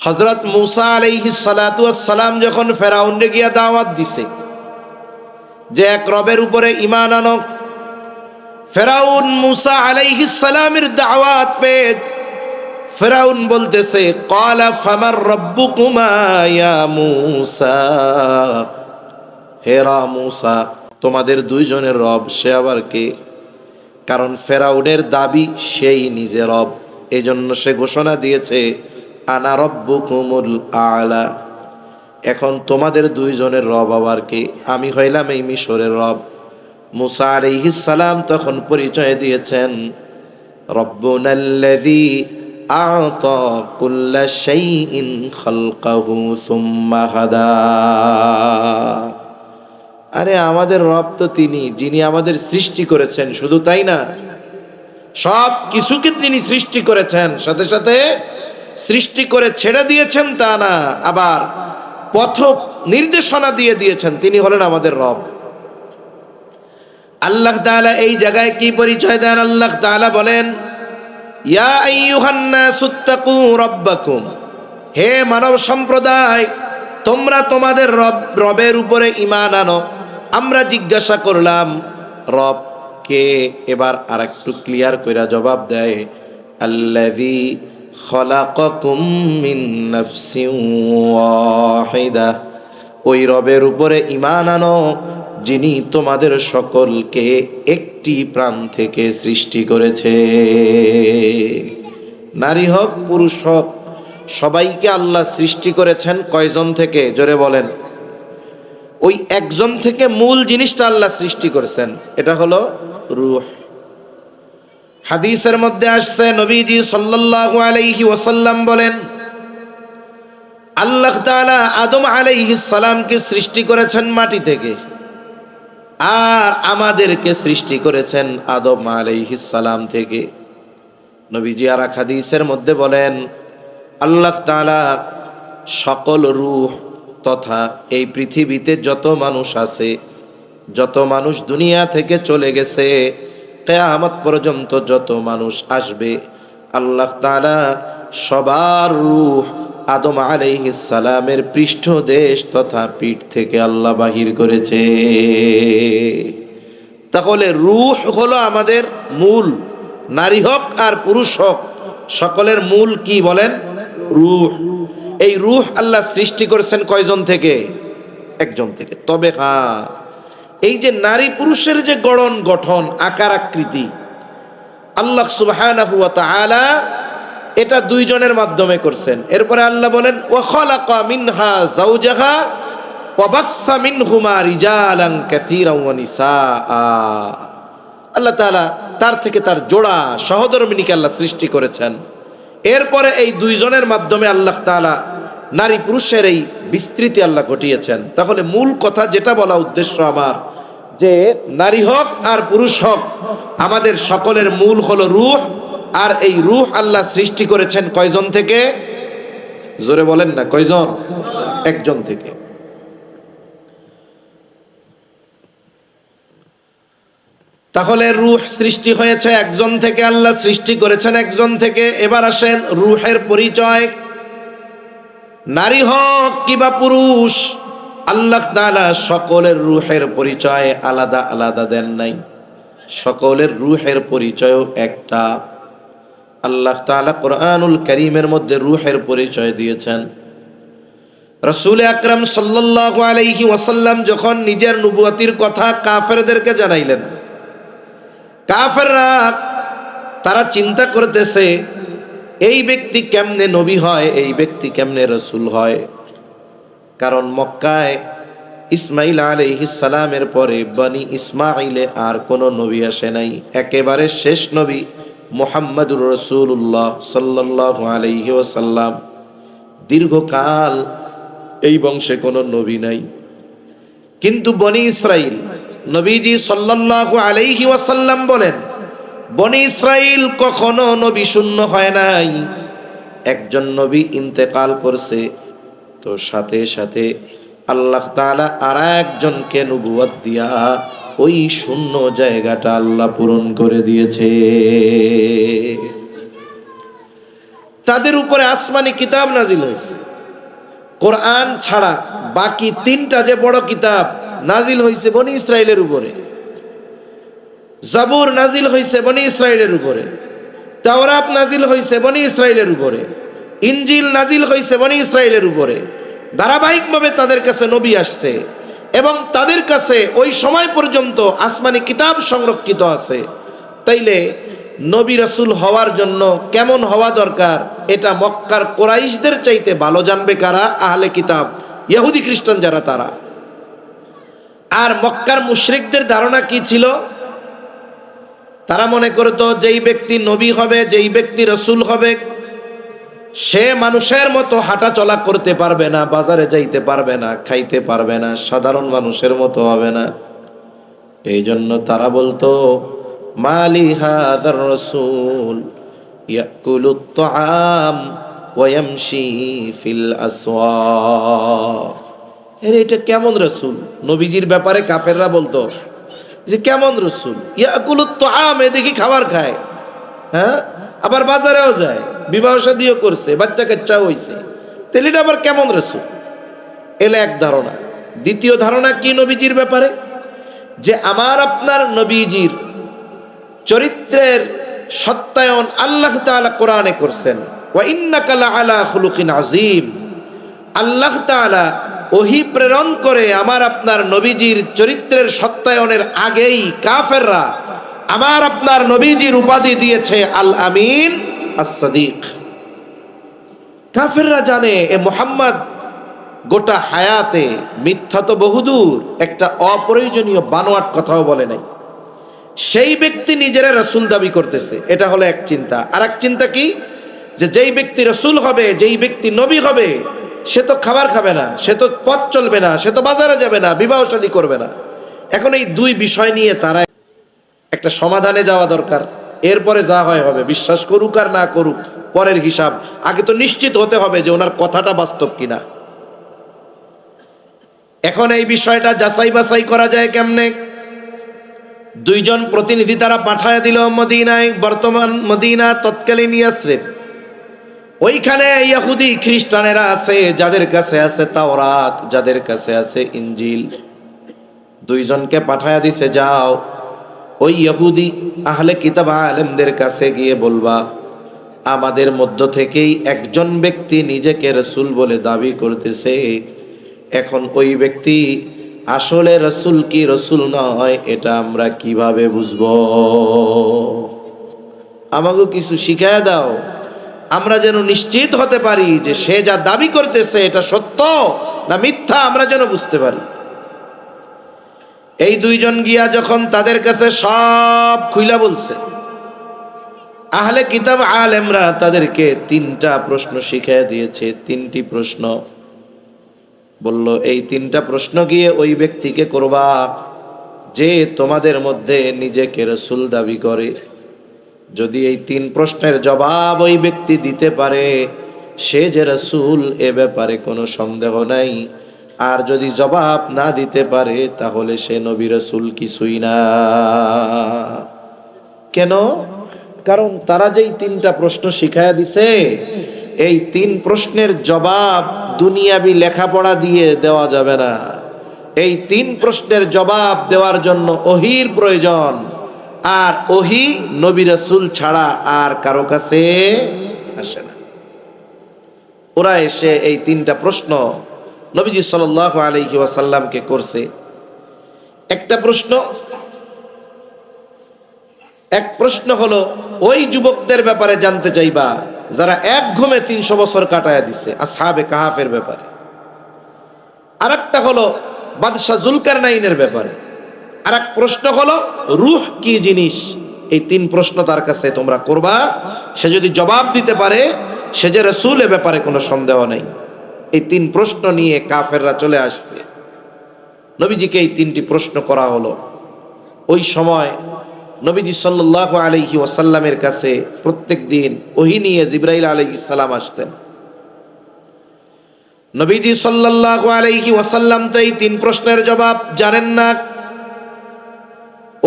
হযরত মূসা আলাইহিস সালাতু ওয়াস সালাম যখন ফেরাউনকে গিয়া দাওয়াত দিছে যে এক রবের উপরে ঈমান আনো, ফেরাউন মূসা আলাইহিস সালামের দাওয়াত পেয়ে ফেরাউন বলতেছে ক্বালা ফামার রাব্বুকুমা ইয়া মূসা, হে মূসা তোমাদের দুইজনের রব সে আবার কে? কারণ ফেরাউনের দাবি সেই নিজে রব, এজন্য সে ঘোষণা দিয়েছে আনা রব্বুকুমুল আলা। এখন তোমাদের দুইজনের রব আবার কে? আমি হইলাম এই মিশরের রব। মূসা আলাইহিস সালাম তখন পরিচয় দিয়েছেন রব্বুনাল্লাযী আ'তা কুল্লা শাইইন খালকাহু সুম্মা হাদা। আরে আমাদের রব তো তিনি, যিনি আমাদের সৃষ্টি করেছেন, শুধু তাই না সব কিছুকে তিনি সৃষ্টি করেছেন, সাথে সাথে সৃষ্টি করে ছেড়ে দিয়েছেন তা না, আবার পথ নির্দেশনা দিয়ে দিয়েছেন। তিনি হলেন আমাদের রব। আল্লাহ তাআলা এই জায়গায় কি পরিচয় দেন? আল্লাহ তাআলা বলেন ইয়া আইয়ুহান নাসুত্তাকু রাব্বাকুম, হে মানব সম্প্রদায় তোমরা তোমাদের রবের উপরে ঈমান আনো। আমরা জিজ্ঞাসা করলাম রব কে? এবার আরেকটু ক্লিয়ার কইরা জবাব দেয় আল্লাযী খলাকাকুম মিন নাফসিন ওয়াহিদা, ওই রবের উপরে ঈমান আনো যিনি তোমাদের সকলকে একটি প্রাণ থেকে সৃষ্টি করেছে। নারী হোক পুরুষ হোক সবাইকে আল্লাহ সৃষ্টি করেছেন কয়জন থেকে? জোরে বলেন। ওই একজন থেকে মূল জিনিসটা আল্লাহ সৃষ্টি করেছেন, এটা হলো রূহ। হাদিসের মধ্যে আসছে নবীজি সাল্লাল্লাহু আলাইহি ওয়াসাল্লাম বলেন আল্লাহ তাআলা আদম আলাইহিস সালামকে সৃষ্টি করেছেন মাটি থেকে, আর আমাদেরকে সৃষ্টি করেছেন আদম আলাইহিস সালাম থেকে। নবীজি আর এক হাদিসের মধ্যে বলেন আল্লাহ তাআলা সকল রূহ তথা এই পৃথিবীতে যত মানুষ আছে, যত মানুষ দুনিয়া থেকে চলে গেছে, কিয়ামত পর্যন্ত যত মানুষ আসবে, আল্লাহ তাআলা সবার রূহ আদম আলাইহিস সালামের পৃষ্ঠদেশ তথা পিঠ থেকে আল্লাহ বাহির করেছে। তাহলে রূহ হলো আমাদের মূল, নারী হোক আর পুরুষ হোক সকলের মূল কি বলেন? রূহ। এই রূহ আল্লাহ সৃষ্টি করেছেন কয়জন থেকে? একজন থেকে। তবে হ্যাঁ, এই যে নারী পুরুষের যে গঠন আকার আকৃতি আল্লাহ সুবহানাহু ওয়া তাআলা এটা দুইজনের মাধ্যমে করছেন। এরপরে আল্লাহ বলেন ওয়া খালাকা মিনহা যাওজাহা ওয়া বাসসা মিনহুমা রিজালান কাসীরান ওয়া নিসাআ। আল্লাহ তাআলা তার থেকে তার জোড়া সহধর্মিণীকে আল্লাহ সৃষ্টি করেছেন। এরপরে এই দুইজনের মাধ্যমে আল্লাহ তাআলা নারী পুরুষের এই বিস্তৃতি আল্লাহ ঘটিয়েছেন। তাহলে মূল কথা যেটা বলা উদ্দেশ্য আমার, যে নারী হোক আর পুরুষ হোক আমাদের সকলের মূল হলো রূহ। আর এই রূহ আল্লাহ সৃষ্টি করেছেন কয়জন থেকে? জোরে বলেন না, কয়জন? একজন থেকে। তাহলে রূহ সৃষ্টি হয়েছে একজন থেকে, আল্লাহ সৃষ্টি করেছেন একজন থেকে। এবার আসেন রূহের পরিচয়, নারী হোক কিবা পুরুষ, আল্লাহ তাআলা সকলের রূহের পরিচয় আলাদা আলাদা দেন নাই, সকলের রূহের পরিচয়ও একটা। আল্লাহ তাআলা কোরআনুল কারীমের মধ্যে রূহের পরিচয় দিয়েছেন। রাসূল আকরাম সাল্লাল্লাহু আলাইহি ওয়াসাল্লাম যখন নিজের নবুয়তির কথা কাফেরদেরকে জানাইলেন, কাফেররা তারা চিন্তা করতেছে এই ব্যক্তি কেমনে নবী হয়, এই ব্যক্তি কেমনে রাসূল হয়। কারণ মক্কায় ইসমাঈল আলাইহিস সালামের পরে বনি ইসমাঈলে আর কোনো নবী আসে নাই। একেবারে শেষ নবী মুহাম্মদুর রাসূলুল্লাহ সাল্লাল্লাহু আলাইহি ওয়াসাল্লাম। দীর্ঘকাল এই বংশে কোনো নবী নাই। কিন্তু বনি ইসরাইল, নবীজি সাল্লাল্লাহু আলাইহি ওয়াসাল্লাম বলেন বনি ইসরাইল কখনো নবী শূন্য হয় নাই। একজন নবী ইন্তেকাল করছে তো সাথে সাথে আল্লাহ তাআলা আর একজনকে নবুয়ত দিয়া ওই শূন্য জায়গাটা আল্লাহ পূরণ করে দিয়েছে। তাদের উপরে আসমানি কিতাব নাজিল হয়েছে। কোরআন ছাড়া বাকি তিনটা যে বড় কিতাব নাজিল হয়েছে বনি ইসরায়েলের উপরে। জাবুর নাজিল হয়েছে বনি ইসরায়েলের উপরে, তাওরাত নাজিল হয়েছে বনি ইসরায়েলের উপরে, ইনজিল নাজিল হয়েছে বনি ইসরায়েলের উপরে। ধারাবাহিকভাবে তাদের কাছে নবী আসছে এবং তাদের কাছে ওই সময় পর্যন্ত আসমানি কিতাব সংরক্ষিত আছে। তাইলে নবী রাসূল হওয়ার জন্য কেমন হওয়া দরকার এটা মক্কার কোরাইশদের চাইতে ভালো জানবে কারা? আহলে কিতাব, ইহুদি খ্রিস্টান যারা তারা। আর মক্কার মুশরিকদের ধারণা কি ছিল? তারা মনে করতো যেই ব্যক্তি নবী হবে, যেই ব্যক্তি রাসূল হবে, সে মানুষের মতো হাঁটা চলা করতে পারবে না, বাজারে যাইতে পারবে না, খাইতে পারবে না, সাধারণ মানুষের মতো হবে না। এই জন্য তারা বলতো মালি হাদার রাসূল ইয়াকুলুত তাআম ওয়া ইয়ামশি ফিল আসওয়াক। এটা কেমন রাসূল? নবীজির ব্যাপারে কাফেররা বলতো যে কেমন রাসূল, ইয়াকুলুত তাআম, দেখি খাবার খায়, হ্যাঁ, আবার বাজারেও যায়, বিবাহ শাদীও করছে, বাচ্চা কাচ্চা হইছে, তাহলে এটা আবার কেমন রাসূল? এলে এক ধারণা। দ্বিতীয় ধারণা কি নবীজির ব্যাপারে? যে আমার আপনার নবীজির চরিত্রের সত্যায়ন আল্লাহ তাআলা কোরআনে করছেন, ওয়া ইন্নাকা লাআলা খুলুকিন আযীম। আল্লাহ তাআলা ওহী প্রেরণ করে আমার আপনার নবীজির চরিত্রের সত্যায়নের আগেই কাফেররা আমার আপনার নবীজির উপাধি দিয়েছে আল আমিন, আস-সাদিক। কাফেররা জানে এ মুহাম্মদ গোটা হায়াতে মিথ্যা তো বহুদূর, একটা অপ্রয়োজনীয় বানোয়াট কথাও বলে নাই। সেই ব্যক্তি নিজেরা রাসূল দাবি করতেছে, এটা হলো এক চিন্তা। আর এক চিন্তা কি? যে যেই ব্যক্তি রাসূল হবে, যেই ব্যক্তি নবী হবে, সে তো খাবার খাবে না, সে তো পথ চলবে না, সে তো বাজারে যাবে না, বিবাহ শাদী করবে না। এখন এই দুই বিষয় নিয়ে তারা একটা সমাধানে যাওয়া দরকার। এরপরে যা হয় হবে, বিশ্বাস করুক আর না করুক পরের হিসাব। আগে তো নিশ্চিত হতে হবে যে ওনার কথাটা বাস্তব কিনা। এখন এই বিষয়টা যাচাই বাছাই করা যায় কেমনে? দুইজন প্রতিনিধি তারা পাঠায় দিল মদিনায়, বর্তমান মদিনা, তৎকালীন ইয়াসরিব। ওইখানে ইহুদি খ্রিস্টানেরা আছে, যাদের কাছে আছে তাওরাত, যাদের কাছে আছে ইনজিল। দুইজনকে পাঠায় দিছে, যাও ওই ইহুদি আহলে কিতাব আলেমদের কাছে গিয়ে বলবা আমাদের মধ্য থেকেই একজন ব্যক্তি নিজেকে রাসূল বলে দাবি করতেছে। এখন ওই ব্যক্তি আসলে রাসূল কি রাসূল নয় এটা আমরা কিভাবে বুঝবো? আমাকে কিছু শিখায় দাও, আমরা যেন নিশ্চিত হতে পারি যে সে যা দাবি করতেছে এটা সত্য না মিথ্যা, আমরা যেন বুঝতে পারি। এই দুইজন গিয়া যখন তাদের কাছে সব খুইলা বলছে, আহলে কিতাব আলেমরা তাদেরকে তিনটা প্রশ্ন শিখিয়ে দিয়েছে। তিনটি প্রশ্ন বলল, এই তিনটা প্রশ্ন গিয়ে ওই ব্যক্তিকে করবা যে তোমাদের মধ্যে নিজেকে রাসূল দাবি করে। যদি এই তিন প্রশ্নের জবাব ওই ব্যক্তি দিতে পারে সে যে রাসূল, এ ব্যাপারে কোনো সন্দেহ নাই। আর যদি জবাব না দিতে পারে তাহলে সে নবী রাসূল কিছুই না। কেন? কারণ তারা যেই তিনটা প্রশ্ন শিখায়া দিছে, এই তিন প্রশ্নের জবাব দুনিয়াবি লেখাপড়া দিয়ে দেওয়া যাবে না। এই তিন প্রশ্নের জবাব দেওয়ার জন্য ওহীর প্রয়োজন, আর ওহী নবী রাসূল ছাড়া আর কারো কাছে আসে না। ওরা এসে এই তিনটা প্রশ্ন নবীজি সাল্লাল্লাহু আলাইহি ওয়াসাল্লামকে করছে। একটা প্রশ্ন, এক প্রশ্ন হলো ওই যুবকদের ব্যাপারে জানতে চাইবা যারা এক ঘুমে 300 বছর কাটায়া দিছে, আসহাবে কাহাফের ব্যাপারে। আরেকটা হলো বাদশাহ জুলকারনাইনের ব্যাপারে। আরেক প্রশ্ন হলো রূহ কি জিনিস। এই তিন প্রশ্ন তার কাছে তোমরা করবা, সে যদি জবাব দিতে পারে সে যে রাসূল, এ ব্যাপারে কোনো সন্দেহ নেই। এই তিন প্রশ্ন নিয়ে কাফেররা চলে আসছে, নবীজিকে এই তিনটি প্রশ্ন করা হলো। ওই সময় নবীজি সাল্লাল্লাহু আলাইহি ওয়াসাল্লামের কাছে প্রত্যেক দিন ওহী নিয়ে জিবরাইল আলাইহিস সালাম আসতেন। নবীজি সাল্লাল্লাহু আলাইহি ওয়াসাল্লাম তো এই তিন প্রশ্নের জবাব জানেন না।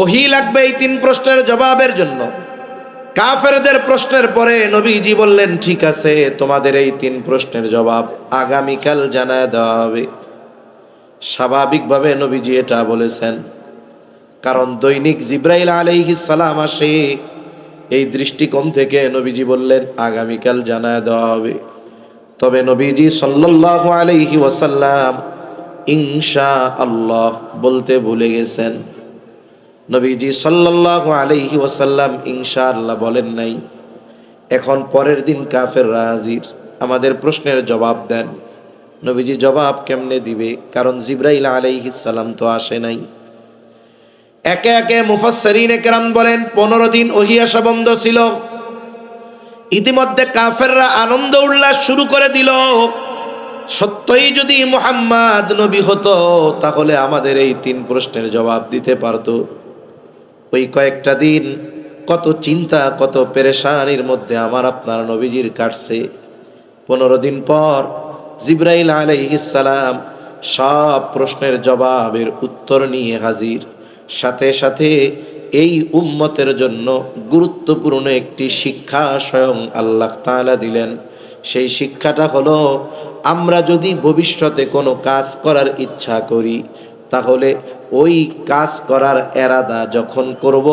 ওহী লাগবে এই তিন প্রশ্নের জবাবের জন্য। কাফেরদের প্রশ্নের পরে নবীজি বললেন, ঠিক আছে, তোমাদের এই 3 প্রশ্নের জবাব আগামীকাল জানায় দেওয়া হবে। স্বাভাবিকভাবে নবীজি এটা বলেছেন, কারণ দৈনিক জিব্রাইল আলাইহিস সালাম আসে। এই দৃষ্টিকোণ থেকে নবীজি বললেন আগামীকাল জানায় দেওয়া হবে। তবে নবীজি সাল্লাল্লাহু আলাইহি ওয়াসাল্লাম ইনশাআল্লাহ বলতে ভুলে গেছেন। নবীজি সাল্লাল্লাহু আলাইহি ওয়াসাল্লাম ইনশাআল্লাহ বলেন নাই। এখন পরের দিন কাফেররা হাজির, আমাদের প্রশ্নের জবাব দেন। নবীজি জবাব কেমনে দিবে? কারণ জিব্রাইল আলাইহিস সালাম তো আসে নাই। একে একে মুফাসসিরিনে কেরাম বলেন 15 দিন ওহী আসা বন্ধ ছিল। ইতিমধ্যে কাফেররা আনন্দ উল্লাস শুরু করে দিল। সত্যই যদি মুহাম্মদ নবী হতো তাহলে আমাদের এই 3 প্রশ্নের জবাব দিতে পারতো। ওই কয়েকটা দিন কত চিন্তা, কত পেরেশানির মধ্যে আমার আপনার নবীজির কাটছে। 15 দিন পর জিব্রাইল আলাইহিস সালাম সব প্রশ্নের জবাবের উত্তর নিয়ে হাজির। সাথে সাথে এই উম্মতের জন্য গুরুত্বপূর্ণ একটি শিক্ষা স্বয়ং আল্লাহ তাআলা দিলেন। সেই শিক্ষাটা হলো, আমরা যদি ভবিষ্যতে কোনো কাজ করার ইচ্ছা করি তাহলে ওই কাজ করার এরাদা যখন করব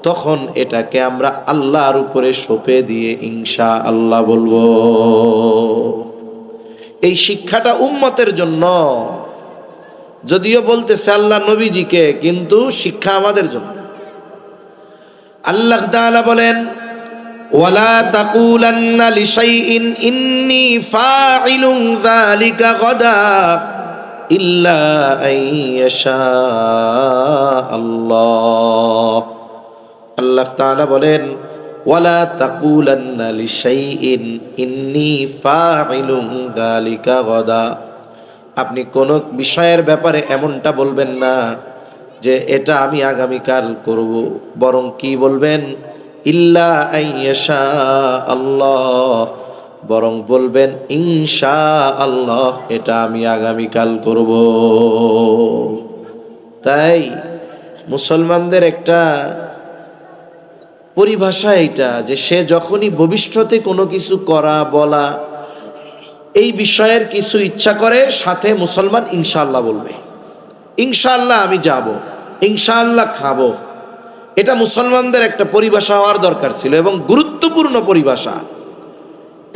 তখন এটাকে আমরা আল্লাহর উপরে সঁপে দিয়ে ইনশাআল্লাহ বলবো। এই শিক্ষাটা উম্মতের জন্য, যদিও বলতেছে আল্লাহ নবীজিকে, কিন্তু শিক্ষা আমাদের জন্য। আল্লাহ তাআলা বলেন, ওয়ালা তাকুলান্না লিশাইইন ইন্নী ফাইলুন যালিকা গাদা ইল্লা আইয়াশা আল্লাহ। আল্লাহ তাআলা বলেন, ওয়ালা তাকুলান্না লিশাইইন ইন্নী ফাইলুন যালিকা গাদা। আপনি কোন বিষয়ের ব্যাপারে এমনটা বলবেন না যে এটা আমি আগামীকাল করব, বরং কি বলবেন? ইল্লা আইয়াশা আল্লাহ, বরং বলবেন ইনশাআল্লাহ এটা আমি আগামীকাল করব। তাই মুসলমানদের একটা পরিভাষা এটা, যে সে যখনই ভবিষ্যতে কোনো কিছু করা বলা এই বিষয়ের কিছু ইচ্ছা করে, সাথে মুসলমান ইনশাআল্লাহ বলবে। ইনশাআল্লাহ আমি যাব, ইনশাআল্লাহ খাবো। এটা মুসলমানদের একটা পরিভাষা হওয়ার দরকার ছিল, এবং গুরুত্বপূর্ণ পরিভাষা।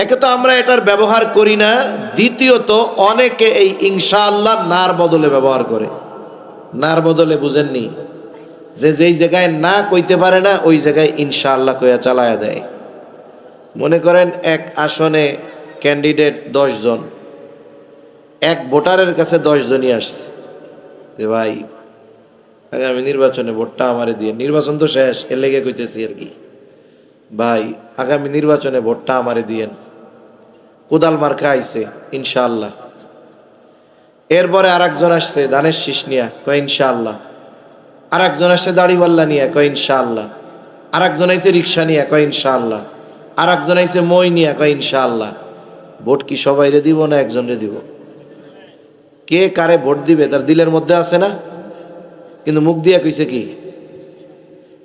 একে তো আমরা এটার ব্যবহার করি না, দ্বিতীয়ত অনেকে এই ইনশাআল্লাহ নার বদলে ব্যবহার করে। নার বদলে বুঝেননি, যে যেই জায়গায় না কইতে পারে না ওই জায়গায় ইনশাআল্লাহ কইয়া চালায়া দেয়। মনে করেন এক আসনে ক্যান্ডিডেট 10 জন, এক ভোটারের কাছে 10 জনই আসছে যে ভাই আগামী নির্বাচনে ভোটটা আমারে দিয়ে, নির্বাচন তো শেষ, এর লেগে কইতেছি আর কি, ভাই আগামী নির্বাচনে ভোটটা আমারে দিয়েন। কোদাল মার্কা আইছে ইনশাআল্লাহ। এরপরে আরেকজন আসছে ধানের শীষ নিয়া, কয় ইনশাআল্লাহ। আরেকজন আসছে দাড়িপাল্লা নিয়ে, কয় ইনশাআল্লাহ। আরেকজন আইছে রিক্সা নিয়ে, কয় ইনশাআল্লাহ। আরেকজন আইছে মই নিয়ে, কয় ইনশাআল্লাহ। ভোট কি সবাইরে দিব না একজনরে দিব? কে কারে ভোট দিবে তার দিলের মধ্যে আছে না, কিন্তু মুখ দিয়া কইছে কি?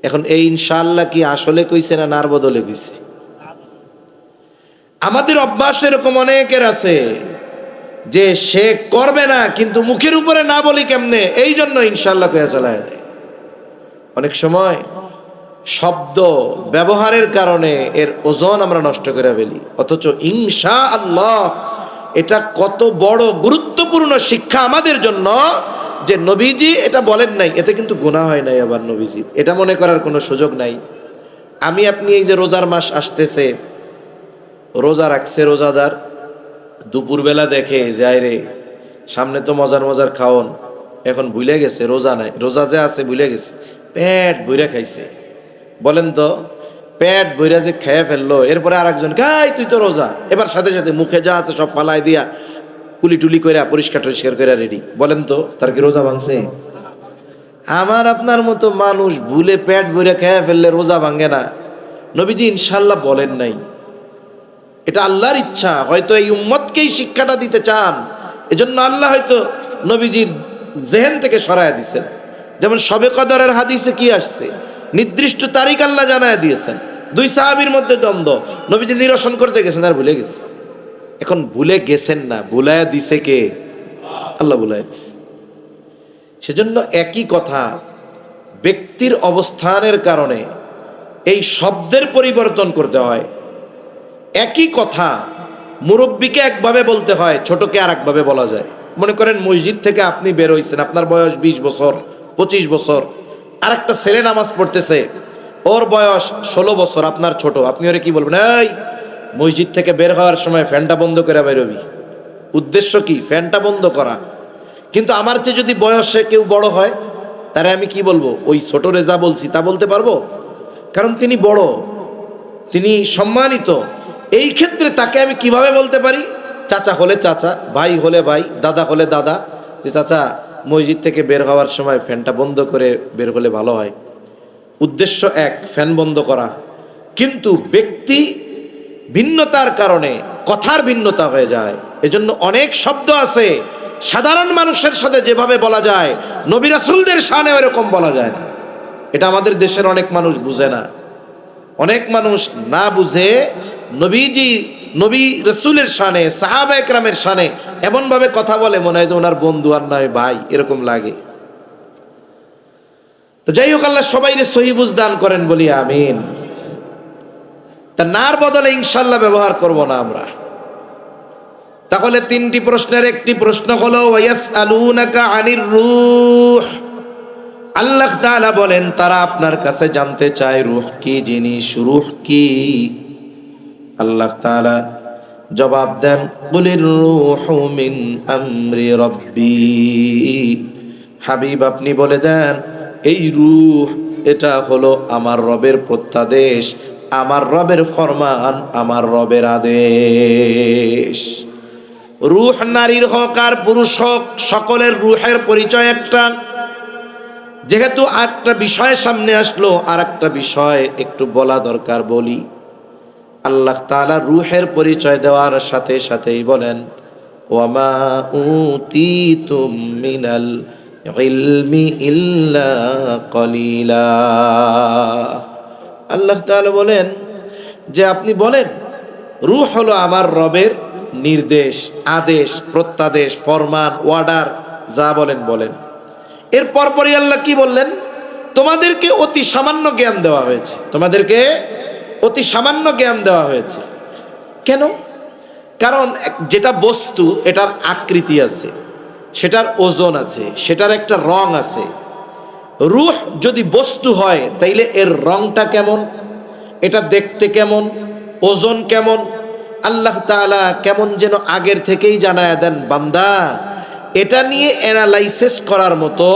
এখন এই ইনশাআল্লাহ কি আসলে কইছে না নার বদলে কইছে? আমাদের অভ্যাস এরকম অনেকের আছে যে সে করবে না, কিন্তু মুখের উপরে না বলি কেমনে, এই জন্য ইনশাআল্লাহ কইয়া চালায় দেয়। অনেক সময় শব্দ ব্যবহারের কারণে এর ওজন আমরা নষ্ট করে ফেলি, অথচ ইনশাআল্লাহ এটা কত বড় গুরুত্বপূর্ণ শিক্ষা আমাদের জন্য, যে নবীজি এটা বলেন নাই, এতে কিন্তু গুনাহ হয় নাই। আবার নবীজি এটা মনে করার কোনো সুযোগ নাই। আমি আপনি এই যে রোজার মাস আসতেছে, রোজা রাখছে রোজাদার, দুপুরবেলা দেখে যায় রে সামনে তো মজার মজার খাওন, এখন ভুলে গেছে রোজা নাই, রোজা যে আছে ভুলে গেছে, পেট ভইরা খাইছে। বলেন তো, পেট ভইরা যে খেয়ে ফেললো, এরপরে আরেকজন খাই তুই তো রোজা, এবার সাথে সাথে মুখে যা আছে সব ফালাই দিয়া কুলি টুলি করে পরিষ্কার টরিষ্কার করে রেডি। বলেন তো তার কি রোজা ভাঙছে? আমার আপনার মতো মানুষ ভুলে পেট ভইরা খেয়ে ফেললে রোজা ভাঙে না। নবীজি ইনশাআল্লাহ বলেন নাই, এটা আল্লাহর ইচ্ছা। হয়তো এই উম্মতকেই শিক্ষাটা দিতে চান, এজন্য আল্লাহ হয়তো নবীজির জেহেন থেকে সরায়া দিয়েছেন। যেমন শবে কদরের হাদিসে কি আসছে, নির্দিষ্ট তারিখ আল্লাহ জানায় দিয়েছেন, দুই সাহাবীর মধ্যে দ্বন্দ্ব, নবীজি নিরসন করতে গেছেন আর ভুলে গেছে। এখন ভুলে গেছেন না, ভুলায়া দিছে কে? আল্লাহ ভুলায়া দিছে। সেজন্য একই কথা, ব্যক্তির অবস্থানের কারণে এই শব্দের পরিবর্তন করতে হয়। একই কথা মুরব্বীকে একভাবে বলতে হয়, ছোটকে আর একভাবে বলা যায়। মনে করেন মসজিদ থেকে আপনি বের হইছেন, আপনার বয়স 20 বছর 25 বছর, আর একটা ছেলে নামাজ পড়তেছে, ওর বয়স 16 বছর, আপনার ছোট, আপনি ওরে কি বলবেন? এই মসজিদ থেকে বের হওয়ার সময় ফ্যানটা বন্ধ করে বেরোবি। উদ্দেশ্য কি? ফ্যানটা বন্ধ করা। কিন্তু আমার চেয়ে যদি বয়সে কেউ বড় হয়, তারে আমি কি বলবো? ওই ছোট রেজা বলছি তা বলতে পারবো? কারণ তিনি বড়, তিনি সম্মানিত। এই ক্ষেত্রে তাকে আমি কিভাবে বলতে পারি? চাচা হলে চাচা, ভাই হলে ভাই, দাদা হলে দাদা, যে চাচা মসজিদ থেকে বের হওয়ার সময় ফ্যানটা বন্ধ করে বের হলে ভালো হয়। উদ্দেশ্য এক, ফ্যান বন্ধ করা। কিন্তু ব্যক্তি ভিন্নতার কারণে কথার ভিন্নতা হয়ে যায়। এজন্য অনেক শব্দ আছে সাধারণ মানুষের সাথে যেভাবে বলা যায়, নবী রাসূলদের শানে এরকম বলা যায় না। এটা আমাদের দেশের অনেক মানুষ বুঝে না। অনেক মানুষ না বুঝে নবী রাসূলের শানে, সাহাবা একরামের শানে এমন ভাবে কথা বলে, মনে হয় যে ওনার বন্ধু আর নয় ভাই, এরকম লাগে। তো যাই হোক, আল্লাহ সবাইকে সহি বুঝ দান করেন, বলি আমিন। তা নার বদলে ইনশাআল্লাহ ব্যবহার করব না আমরা। তাহলে তিনটি প্রশ্নের একটি প্রশ্ন হলো ওয়ায়াসআলুনাকা আনির রূহ। আল্লাহ তাআলা বলেন তারা আপনার কাছে জানতে চায় রূহ কি জিনিস, রূহ কি। আল্লাহ তাআলা জবাব দেন, কুলির রূহু মিন আমরি রব্বি। হাবিব আপনি বলে দেন, এই রূহ এটা হলো আমার রবের প্রত্যাদেশ, আমার রবের ফরমান, আমার রবের আদেশ। রূহ নারীর হোক আর পুরুষ হোক, সকলের রূহের পরিচয় একটা। যেহেতু একটা বিষয় সামনে আসলো, আর একটা বিষয় একটু বলা দরকার, বলি। আল্লাহ তাআলা রূহের পরিচয় দেওয়ার সাথে সাথেই বলেন, ওয়ামা উতিতুম মিনাল ইলমি ইল্লা কলিলা। আল্লাহ তাআলা বলেন যে আপনি বলেন রূহ হলো আমার রবের নির্দেশ, আদেশ, প্রত্যাদেশ, ফরমান, অর্ডার, যা বলেন বলেন। এর পরপরই আল্লাহ কি বললেন? তোমাদেরকে অতি সামান্য জ্ঞান দেওয়া হয়েছে, তোমাদেরকে অতি সামান্য জ্ঞান দেওয়া হয়েছে। কেন? কারণ যেটা বস্তু, এটার আকৃতি আছে, সেটার ওজন আছে, সেটার একটা রং আছে। রূহ যদি বস্তু হয়, তাইলে এর রংটা কেমন, এটা দেখতে কেমন, ওজন কেমন, আল্লাহ তাআলা কেমন যেন আগের থেকেই জানায় দেন, বান্দা এটা নিয়ে অ্যানালাইসিস করার মতো,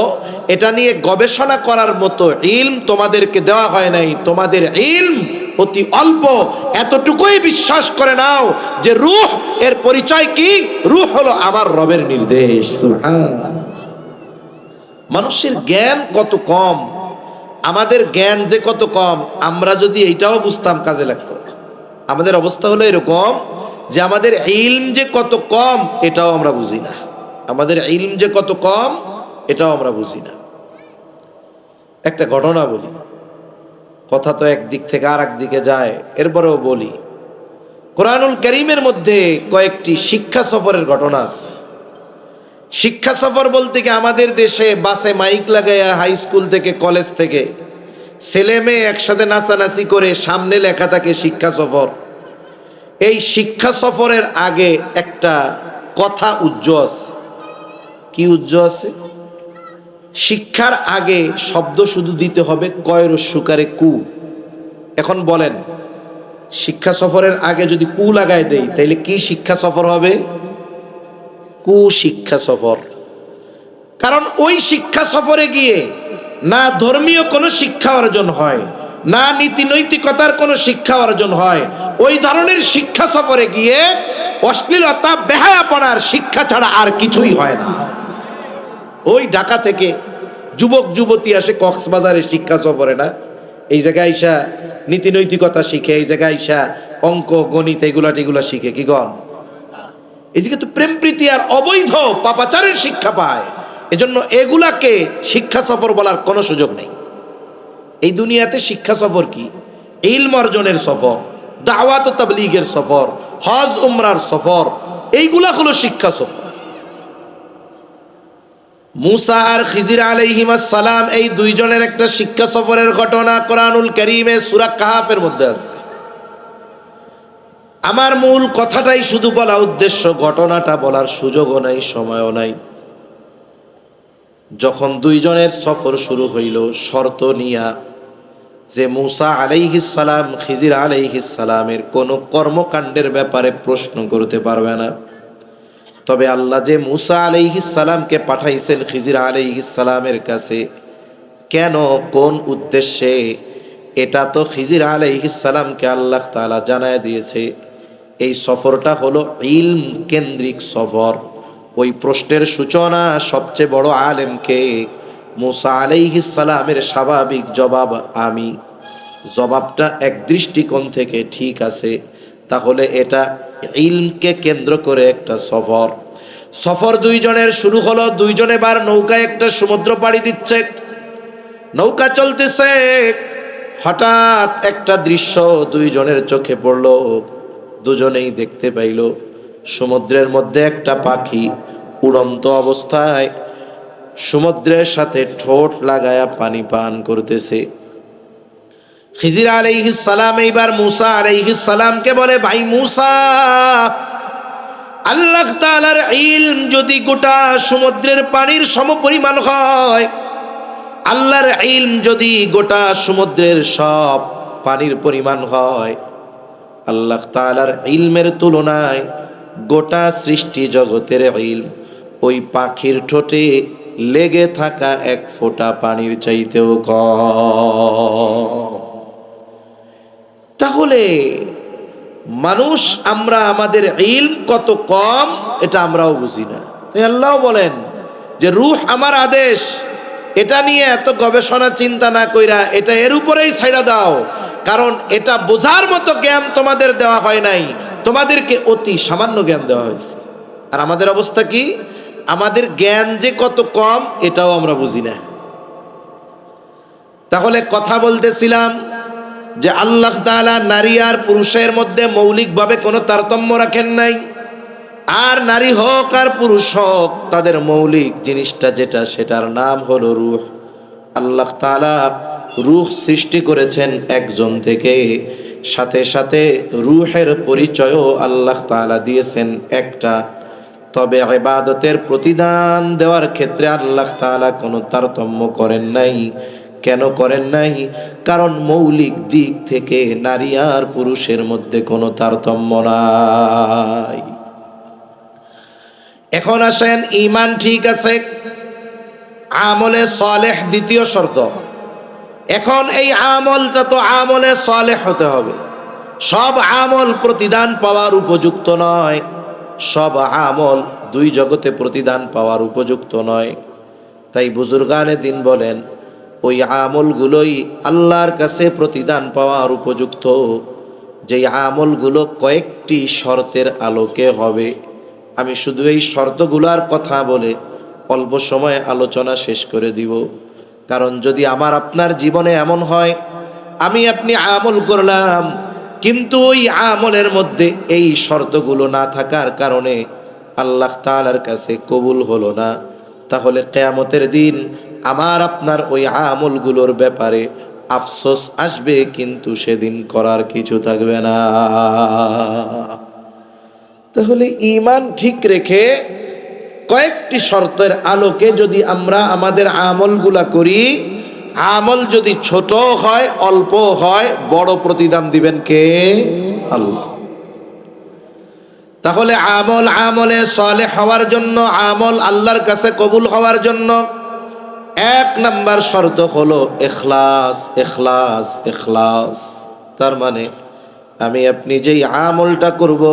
এটা নিয়ে গবেষণা করার মতো ইলম তোমাদেরকে দেওয়া হয় নাই। তোমাদের ইলম অতি অল্প। এতটুকুই বিশ্বাস করে নাও যে রূহ এর পরিচয় কি? রূহ হলো আমার রবের নির্দেশ। সুবহানাল্লাহ। মানুষের জ্ঞান কত কম, আমাদের জ্ঞান যে কত কম, আমরা যদি এইটাও বুঝতাম কাজে লাগতো। আমাদের অবস্থা হলো এরকম যে আমাদের ইলম যে কত কম, এটাও আমরা বুঝি না। আমাদের ইলম যে কত কম, এটাও আমরা বুঝি না। একটা ঘটনা বলি, কথা তো একদিক থেকে আর এক দিকে যায়, এরপরেও বলি। কোরআনুল কারীমের মধ্যে কয়েকটি শিক্ষা সফরের ঘটনা আছে। শিক্ষা সফর বলতে কি, আমাদের দেশে বাসে মাইক লাগাইয়া হাই স্কুল থেকে, কলেজ থেকে ছেলে মেয়ে একসাথে নাচানাচি করে সামনে লেখা থাকে শিক্ষা সফর। এই শিক্ষা সফরের আগে একটা কথা উজ্জ্বল আছে। কি উজ্জ্বল আছে? শিক্ষার আগে শব্দ শুধু দিতে হবে কয় রস্যকারে কু। এখন বলেন, শিক্ষা সফরের আগে যদি কু লাগাই দেই, তাইলে কি শিক্ষা সফর হবে? কু শিক্ষা সফর। কারণ ওই শিক্ষা সফরে গিয়ে না ধর্মীয় কোনো শিক্ষা অর্জন হয়, না নীতি নৈতিকতার কোনো শিক্ষা অর্জন হয়। ওই ধরনের শিক্ষা সফরে গিয়ে অশ্লীলতা, বেহায়াপনার শিক্ষা ছাড়া আর কিছুই হয় না। ওই ঢাকা থেকে যুবক যুবতী আসে কক্সবাজারে শিক্ষা সফরে, না এই জায়গায় আইসা নীতি নৈতিকতা শিখে, এই জায়গায় আইসা অঙ্ক গণিত এগুলা শিখে। কি গণ? এই জায়গায় তো প্রেম প্রীতি আর অবৈধ পাপাচারের শিক্ষা পায়। এজন্য এগুলাকে শিক্ষা সফর বলার কোনো সুযোগ নেই। এই দুনিয়াতে শিক্ষা সফর কি? ইলম অর্জনের সফর, দাওয়াত ও তাবলীগের সফর, হজ উমরার সফর, এইগুলা হলো শিক্ষা সফর। মুসা আর খিজির আলাইহিমাস সালাম এই দুইজনের একটা শিক্ষা সফরের ঘটনা কোরআনুল কারীমে সূরা কাহাফের মধ্যে আছে। আমার মূল কথাটাই শুধু বলা উদ্দেশ্য, ঘটনাটা বলার সুযোগও নাই, সময়ও নাই। যখন দুইজনের সফর শুরু হইল শর্ত নিয়া যে মুসা আলাইহিস সালাম খিজির আলাইহিস সালামের কোনো কর্মকাণ্ডের ব্যাপারে প্রশ্ন করতে পারবে না, তবে আল্লাহ যে মুসা আলাইহিস সালামকে পাঠাইছেন খিজির আলাইহিস সালামের কাছে, কেন, কোন উদ্দেশ্যে, এটা তো খিজির আলাইহিস সালামকে আল্লাহ তাআলা জানায় দিয়েছে। এই সফরটা হলো ইলম কেন্দ্রিক সফর। ওই প্রশ্নের সূচনা সবচেয়ে বড় আলেমকে, মুসা আলাইহিস সালামের স্বাভাবিক জবাব আমি। জবাবটা এক দৃষ্টিকোণ থেকে ঠিক আছে, তাহলে এটা ইলমকে কেন্দ্র করে একটা সফর। সফর দুইজনের শুরু হলো, দুইজন এবার নৌকায় একটা সমুদ্র পাড়ি দিচ্ছে, নৌকা চলতেছে। হঠাৎ একটা দৃশ্য দুইজনের চোখে পড়লো, দুজনেই দেখতে পাইল সমুদ্রের মধ্যে একটা পাখি উড়ন্ত অবস্থায় সমুদ্রের সাথে ঠোঁট লাগায়া পানি পান করতেছে। খিজির আলাইহিস সালাম এইবার মুসা আলাইহিস সালামকে বলে, ভাই মুসা, আল্লাহ তাআলার ইলম যদি গোটা সমুদ্রের পানির সমপরিমাণ হয়, আল্লাহর ইলম যদি গোটা সমুদ্রের সব পানির পরিমাণ হয়, আল্লাহ তাআলার ইলমের তুলনায় গোটা সৃষ্টি জগতের ইলম ওই পাখির ঠোঁটে লেগে থাকা এক ফোঁটা পানির চাইতেও কম। তাহলে মানুষ আমরা আমাদের ইলম কত কম এটা আমরাও বুঝি না। তাই আল্লাহ বলেন যে রূহ আমার আদেশ, এটা নিয়ে এত গবেষণা চিন্তা না কইরা এটা এর উপরেই ছাইড়া দাও, কারণ এটা বোঝার মতো জ্ঞান তোমাদের দেওয়া হয় নাই, তোমাদেরকে অতি সামান্য জ্ঞান দেওয়া হয়েছে। আর আমাদের অবস্থা কি? আমাদের জ্ঞান যে কত কম এটাও আমরা বুঝি না। তাহলে কথা বলতেছিলাম যে আল্লাহ তাআলা নারী আর পুরুষের মধ্যে মৌলিকভাবে কোনো তারতম্য রাখেন নাই, আর নারী হোক আর পুরুষ হোক তাদের মৌলিক জিনিসটা যেটা, সেটার নাম হলো রূহ। আল্লাহ তাআলা রূহ সৃষ্টি করেছেন একজন থেকে, সাথে সাথে রূহের পরিচয়ও আল্লাহ তাআলা দিয়েছেন একটা। তবে ইবাদতের প্রতিদান দেওয়ার ক্ষেত্রে আল্লাহ তাআলা কোনো তারতম্য করেন নাই। কেন করেন নাই? কারণ মৌলিক দিক থেকে নারী আর পুরুষের মধ্যে কোনো তারতম্য নাই। এখন আসেন, ঈমান ঠিক আছে, আমলে সালেহ দ্বিতীয় শর্ত। এখন এই আমলটা তো আমলে সালেহ হতে হবে। সব আমল প্রতিদান পাওয়ার উপযুক্ত নয়, সব আমল দুই জগতে প্রতিদান পাওয়ার উপযুক্ত নয়। তাই বুজুর্গানে দিন বলেন ওই আমলগুলোই আল্লাহর কাছে প্রতিদান পাওয়ার উপযুক্ত, যেই আমলগুলো কয়েকটি শর্তের আলোকে হবে। আমি শুধু এই শর্তগুলোর কথা বলে অল্প সময় আলোচনা শেষ করে দিব। কারণ যদি আমার আপনার জীবনে এমন হয় আমি আপনি আমল করলাম, কিন্তু ওই আমলের মধ্যে এই শর্তগুলো না থাকার কারণে আল্লাহ তাআলার কাছে কবুল হলো না, তাহলে কিয়ামতের দিন আমার আপনার ওই আমলগুলোর ব্যাপারে আফসোস আসবে, কিন্তু সেদিন করার কিছু থাকবে না। তাহলে ঈমান ঠিক রেখে কয়েকটি শর্তের আলোকে যদি আমরা আমাদের আমলগুলা করি, আমল যদি ছোট হয়, অল্প হয়, বড় প্রতিদান দিবেন কে? আল্লাহ। তাহলে আমলে সালেহ হওয়ার জন্য, আমল আল্লাহর কাছে কবুল হওয়ার জন্য এক নাম্বার শর্ত হলো ইখলাস। ইখলাস ইখলাস তার মানে আমি আপনি যেই আমলটা করব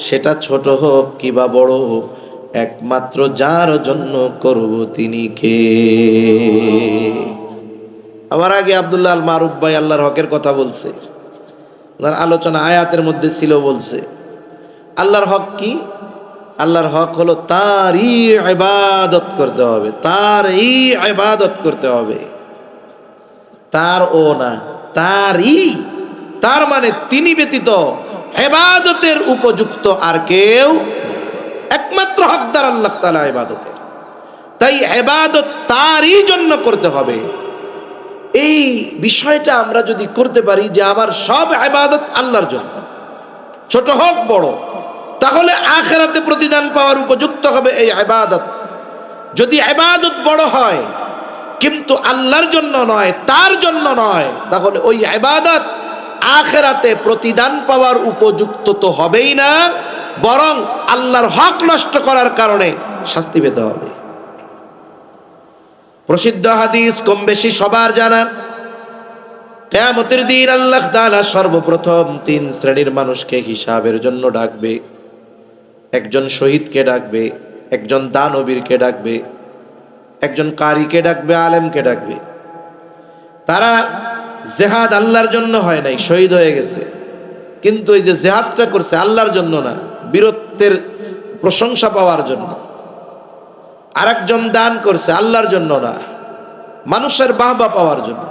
সেটা ছোট হোক কিবা বড় হোক, একমাত্র যার জন্য করব তিনি কে? আমার আগে আব্দুল্লাহ আল মারুফ ভাই আল্লাহর হকের কথা বলছে, ওনার আলোচনা আয়াতের মধ্যে ছিল, বলছে আল্লাহর হক কি? আল্লাহর হক হলো তারই ইবাদত করতে হবে, তারই ইবাদত করতে হবে, তার ও না, তারই তার মানে তিনি ব্যতীত ইবাদতের উপযুক্ত আর কেউ নেই। একমাত্র হকদার আল্লাহ তাআলা ইবাদতের। তাই ইবাদত তারই জন্য করতে হবে। এই বিষয়টা আমরা যদি করতে পারি যে আমার সব ইবাদত আল্লাহর জন্য, ছোট হোক বড়, তাহলে আখিরাতে প্রতিদান পাওয়ার উপযুক্ত হবে এই ইবাদত। যদি ইবাদত বড় হয় কিন্তু আল্লাহর জন্য নয়, তার জন্য নয়, তাহলে ওই ইবাদত আখিরাতে প্রতিদান পাওয়ার উপযুক্ত তো হবেই না, বরং আল্লাহর হক নষ্ট করার কারণে শাস্তি পেতে হবে। প্রসিদ্ধ হাদিস কম বেশি সবার জানা, কিয়ামতের দিন আল্লাহ তাআলা সর্বপ্রথম তিন শ্রেণীর মানুষকে হিসাবের জন্য ডাকবে। একজন শহীদকে ডাকবে, একজন দানবীরকে ডাকবে, একজন কারীকে ডাকবে, আলেমকে ডাকবে। তারা জিহাদ আল্লাহর জন্য হয় নাই, শহীদ হয়ে গেছে, কিন্তু এই যে জিহাদটা করছে আল্লাহর জন্য না, বীরত্বের প্রশংসা পাওয়ার জন্য। আরেকজন দান করছে আল্লাহর জন্য না, মানুষের বাহবা পাওয়ার জন্য।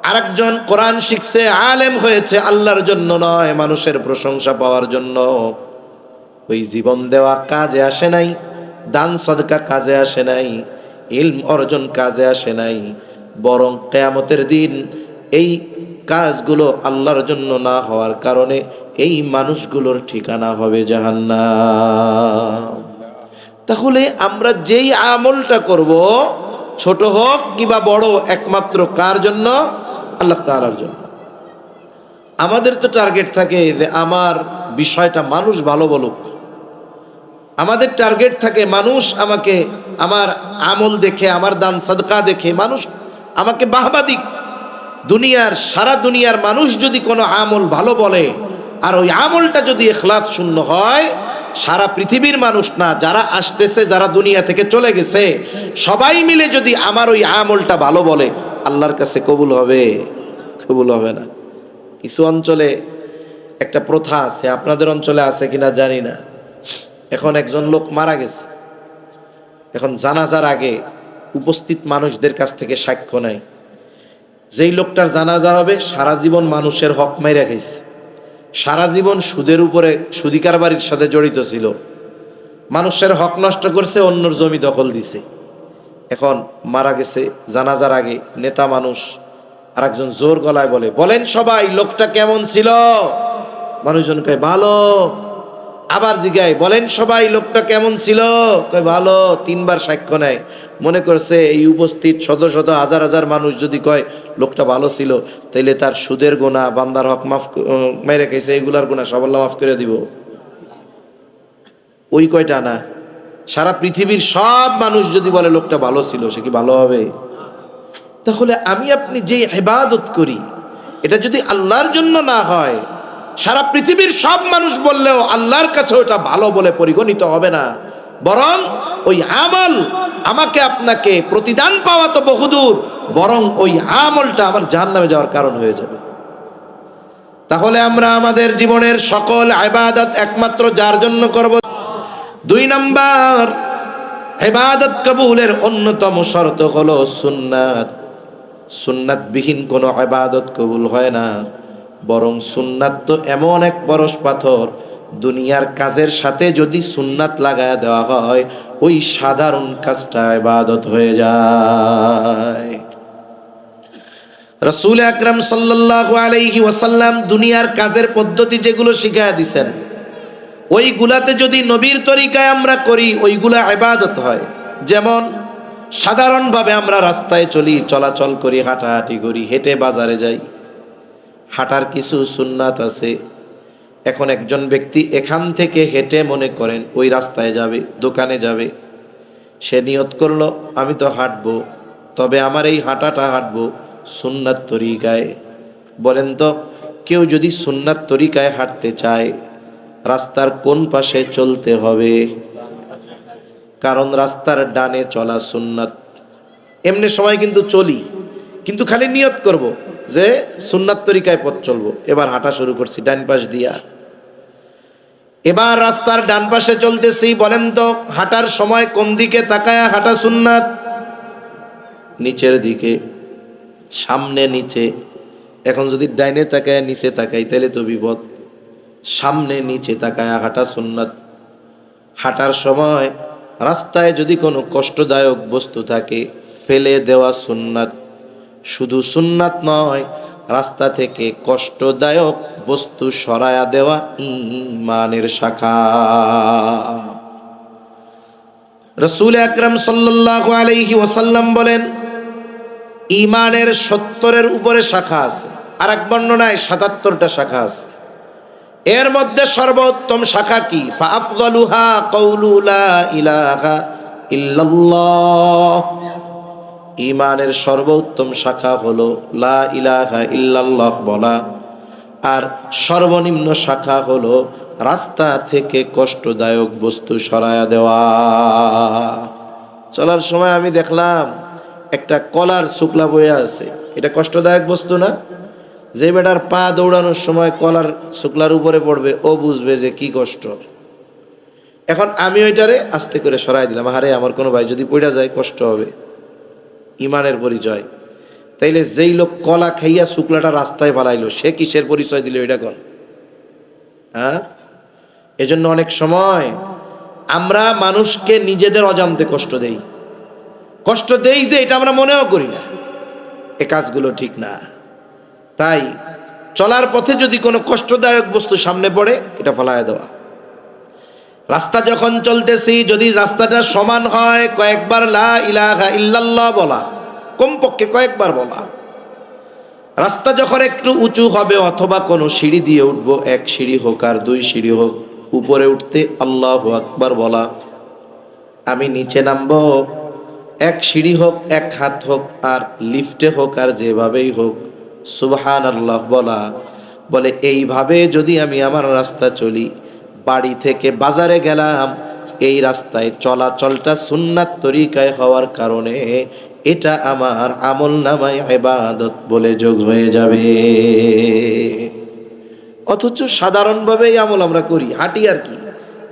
আরেকজন কোরআন শিখছে, আলেম হয়েছে, আল্লাহর জন্য নয়, মানুষের প্রশংসা পাওয়ার জন্য। ওই জীবন দেওয়া কাজে আসে নাই, দান সদকা কাজে আসে নাই, ইলম অর্জন কাজে আসে নাই, বরং কিয়ামতের দিন এই কাজগুলো আল্লাহর জন্য না হওয়ার কারণে এই মানুষগুলোর ঠিকানা হবে জাহান্নাম। তাহলে আমরা যেই আমলটা করব, ছোট হোক কিংবা বড়, একমাত্র কার জন্য? আল্লাহ তাআলার জন্য। আমাদের তো টার্গেট থাকে যে আমার বিষয়টা মানুষ ভালো বলুক, আমাদের টার্গেট থাকে মানুষ আমাকে, আমার আমল দেখে, আমার দান সাদকা দেখে মানুষ আমাকে বাহবা দিক। সারা দুনিয়ার মানুষ যদি কোনো আমল ভালো বলে আর ওই আমলটা যদি ইখলাস শূন্য হয়, সারা পৃথিবীর মানুষ না, যারা আসতেছে, যারা দুনিয়া থেকে চলে গেছে, সবাই মিলে যদি আমার ওই আমলটা ভালো বলে, আল্লাহর কাছে কবুল হবে? কবুল হবে না। কিছু অঞ্চলে একটা প্রথা আছে, আপনাদের অঞ্চলে আছে কিনা জানি না। এখন একজন লোক মারা গেছে, এখন জানাজার আগে উপস্থিত মানুষদের কাছ থেকে সাক্ষ্য নেয়। যেই লোকটার জানাজা হবে, সারা জীবন মানুষের হক মাইরা খাইছে, সারা জীবন সুদের উপরে, সুদি কারবারির সাথে জড়িত ছিল, মানুষের হক নষ্ট করছে, অন্যর জমি দখল দিছে। এখন মারা গেছে, জানাজার আগে নেতা মানুষ আর একজন জোর গলায় বলে, বলেন সবাই লোকটা কেমন ছিল? মানুষজন কয় ভালো। আবার জিগায়, বলেন সবাই লোকটা কেমন ছিল? কয় ভালো। তিনবার সাক্ষ্য নেয়। মনে করছে এই উপস্থিত শত শত হাজার হাজার মানুষ যদি কয় লোকটা ভালো ছিল, তাইলে তার সুদের গোনা, বান্দার হক মাফ মেরে খাইছে, এগুলার গোনা সব আল্লাহ মাফ করে দিব। ওই কয়টা না, সারা পৃথিবীর সব মানুষ যদি বলে লোকটা ভালো ছিল, সে কি ভালো হবে? তাহলে আমি আপনি যে ইবাদত করি, এটা যদি আল্লাহর জন্য না হয়, সারা পৃথিবীর সব মানুষ বললেও আল্লাহর কাছে ওটা ভালো বলে পরিগণিত হবে না, বরং ওই আমল আমাকে আপনাকে প্রতিদান পাওয়া তো বহুদূর, বরং ওই আমলটা আমার জাহান্নামে যাওয়ার কারণ হয়ে যাবে। তাহলে আমরা আমাদের জীবনের সকল ইবাদত একমাত্র যার জন্য করব। 2 নাম্বার, ইবাদত কবুলের অন্যতম শর্ত হলো সুন্নাত। সুন্নাতবিহীন কোনো ইবাদত কবুল হয় না, বরং সুন্নাত তো এমন এক পরশ পাথর, দুনিয়ার কাজের সাথে যদি সুন্নাত লাগায় দেওয়া হয়, ওই সাধারণ কাজটা ইবাদত হয়ে যায়। রাসূল আকরাম সাল্লাল্লাহু আলাইহি ওয়াসাল্লাম দুনিয়ার কাজের পদ্ধতি যেগুলো শিখায়া দিয়েছেন, ওইগুলাতে যদি নবীর তরিকায় আমরা করি, ওইগুলা ইবাদত হয়। যেমন সাধারণভাবে আমরা রাস্তায় চলি, চলাচল করি, হাঁটাহাঁটি করি, হেঁটে বাজারে যাই, হাঁটার কিছু সুন্নাত আছে। এখন একজন ব্যক্তি এখান থেকে হেঁটে মনে করেন ওই রাস্তায় যাবে, দোকানে যাবে, সে নিয়ত করলো আমি তো হাঁটবো, তবে আমার এই হাঁটাটা হাঁটবো সুন্নাত তরিকায়। বলেন তো, কেউ যদি সুন্নাত তরিকায় হাঁটতে চায়, রাস্তার কোন পাশে চলতে হবে? কারণ রাস্তার ডানে চলা সুন্নাত। এমনি সময় কিন্তু চলি, কিন্তু খালি নিয়ত করব যে সুন্নাত তরিকায় পথ চলবো। এবার হাঁটা শুরু করছি ডান পাশ দিয়া, এবার রাস্তার ডান পাশে চলতেছি। বলেন তো, হাঁটার সময় কোন দিকে তাকায়া হাঁটা সুন্নাত? নিচের দিকে, সামনে নিচে, এখন যদি ডাইনে তাকায় নিচে তাকাই তাহলে তো বিপদ। সামনে নিচে তাকায় হাঁটা সুন্নাত। হাঁটার সময় রাস্তায় যদি কোনো কষ্টদায়ক বস্তু থাকে ফেলে দেওয়া সুন্নাত। শুধু সুন্নাত নয়, রাস্তা থেকে কষ্টদায়ক বস্তু সরায়া দেওয়া ঈমানের শাখা। রাসূল আকরাম সাল্লাল্লাহু আলাইহি ওয়াসাল্লাম বলেন, ঈমানের ৭০-এর উপরে শাখা আছে, আর এক বর্ণনায় ৭৭টা শাখা আছে। এর মধ্যে সর্বোত্তম শাখা কি? ফাআফযালুহা কাউলু লা ইলাহা ইল্লাল্লাহ। ঈমানের সর্বোত্তম শাখা হলো লা ইলাহা ইল্লাল্লাহ বলা, আর সর্বনিম্ন শাখা হলো রাস্তা থেকে কষ্টদায়ক বস্তু সরায়া দেওয়া। চলার সময় আমি দেখলাম একটা কলার শুকলা বয়ে আছে, এটা কষ্টদায়ক বস্তু না? যে বেটার পা দৌড়ানোর সময় কলার শুকলার উপরে পড়বে ও বুঝবে যে কি কষ্ট। এখন আমি ওইটারে আস্তে করে সরাই দিলাম, আরে আমার কোনো ভাই যদি পড়ে যায় কষ্ট হবে। ইমানের পরিচয়। তাইলে যেই লোক কলা খাইয়া শুকলাটা রাস্তায় ফালাইলো সে কিসের পরিচয় দিল এটা কোন? হ্যাঁ, এজন্য অনেক সময় আমরা মানুষকে নিজেদের অজান্তে কষ্ট দেই। কষ্ট দেই যে এটা আমরা মনেও করি না। এ কাজগুলো ঠিক না। তাই চলার পথে যদি কোনো কষ্টদায়ক বস্তু সামনে পড়ে এটা ফলায় দেওয়া। রাস্তা যখন চলতেছি যদি রাস্তাটা সমান হয় কয়েকবার লা ইলাহা ইল্লাল্লাহ বলা, কমপক্ষে কয়েকবার বলা। রাস্তা যখন একটু উঁচু হবে অথবা কোনো সিঁড়ি দিয়ে উঠবো, এক সিঁড়ি হোক আর দুই সিঁড়ি হোক, উপরে উঠতে আল্লাহু আকবার বলা। আমি নিচে নামবো, এক সিঁড়ি হোক, এক হাত হোক আর লিফটে হোক আর যেভাবেই হোক সুবহানাল্লাহ বলা। বলে এইভাবে যদি আমি আমার রাস্তা চলি, বাড়ি থেকে বাজারে গেলাম, এই রাস্তায় চলাচলটা সুন্নাত তরিকায় হওয়ার কারণে এটা আমার আমলনামায় ইবাদত বলে যোগ হয়ে যাবে। অথচ সাধারণভাবে এই আমল আমরা করি, হাঁটি আর কি,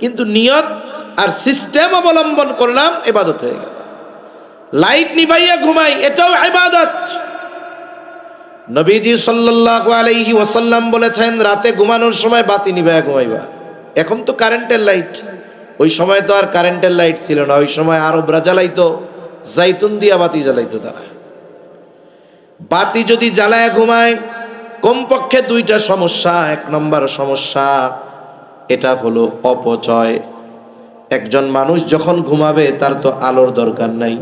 কিন্তু নিয়ত আর সিস্টেম অবলম্বন করলাম, ইবাদত হয়ে গেল। লাইট নিভাইয়া ঘুমাই, এটাও ইবাদত। নবীজি সাল্লাল্লাহু আলাইহি ওয়াসাল্লাম বলেছেন রাতে ঘুমানোর সময় বাতি নিভাইয়া ঘুমাইবা। এখন তো কারেন্টের লাইট, ওই সময় তো আর কারেন্টের লাইট ছিল না। ওই সময় আরবরা জ্বালাইতো, জাইতুন দিয়া বাতি জ্বালাইতো তারা। বাতি যদি জ্বালায় ঘুমায় কমপক্ষে দুইটা সমস্যা। এক নম্বর সমস্যা এটা হলো অপচয়। একজন মানুষ যখন ঘুমাবে তার তো আলোর দরকার নাই,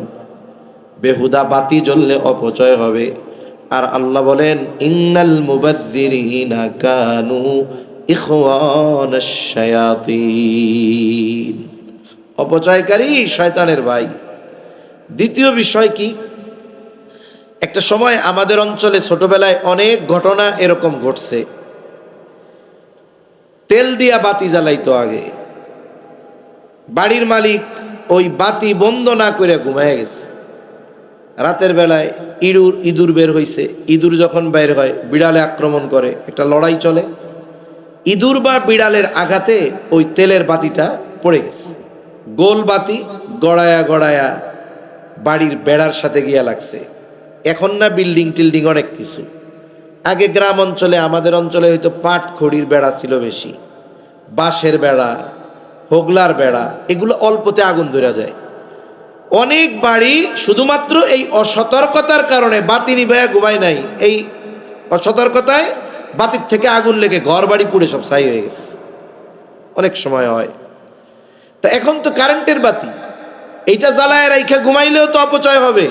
বেহুদা বাতি জ্বললে অপচয় হবে। আর আল্লাহ বলেন ইন্নাল মুবাযযিরিনা কানু ইখওয়ানাশ শায়াতিন। অপচয়কারী শয়তানের ভাই। দ্বিতীয় বিষয় কি? একটা সময় আমাদের অঞ্চলে ছোটবেলায় অনেক ঘটনা এরকম ঘটছে। তেল দিয়া বাতি জ্বালাইতো আগে, বাড়ির মালিক ওই বাতি বন্ধ না করে ঘুমায় গেছে। রাতের বেলায় ইঁদুর বের হইছে। ইঁদুর যখন বের হয় বিড়ালে আক্রমণ করে, একটা লড়াই চলে। ইঁদুর বা বিড়ালের আঘাতে ওই তেলের বাতিটা পড়ে গেছে। গোল বাতি গড়ায়া গড়ায়া বাড়ির বেড়ার সাথে গিয়া লাগছে। এখন না বিল্ডিং টিল্ডিং অনেক কিছু। আগে গ্রাম অঞ্চলে, আমাদের অঞ্চলে হয়তো পাট খড়ির বেড়া ছিল বেশি, বাঁশের বেড়া, হোগলার বেড়া, এগুলো অল্পতে আগুন ধরে যায়। অনেক বাড়ি শুধুমাত্র এই অসতর্কতার কারণে বাতি নিভাইয়া ঘুমায় নাই। এই অসতর্কতায় বাতির থেকে আগুন লেগে ঘর বাড়ি পুড়ে সব ছাই হয়ে গেছে। অনেক সময় হয়। তা এখন তো কারেন্টের বাতি, এইটা জ্বালায় রাইখা ঘুমাইলেও তো অপচয় হবে।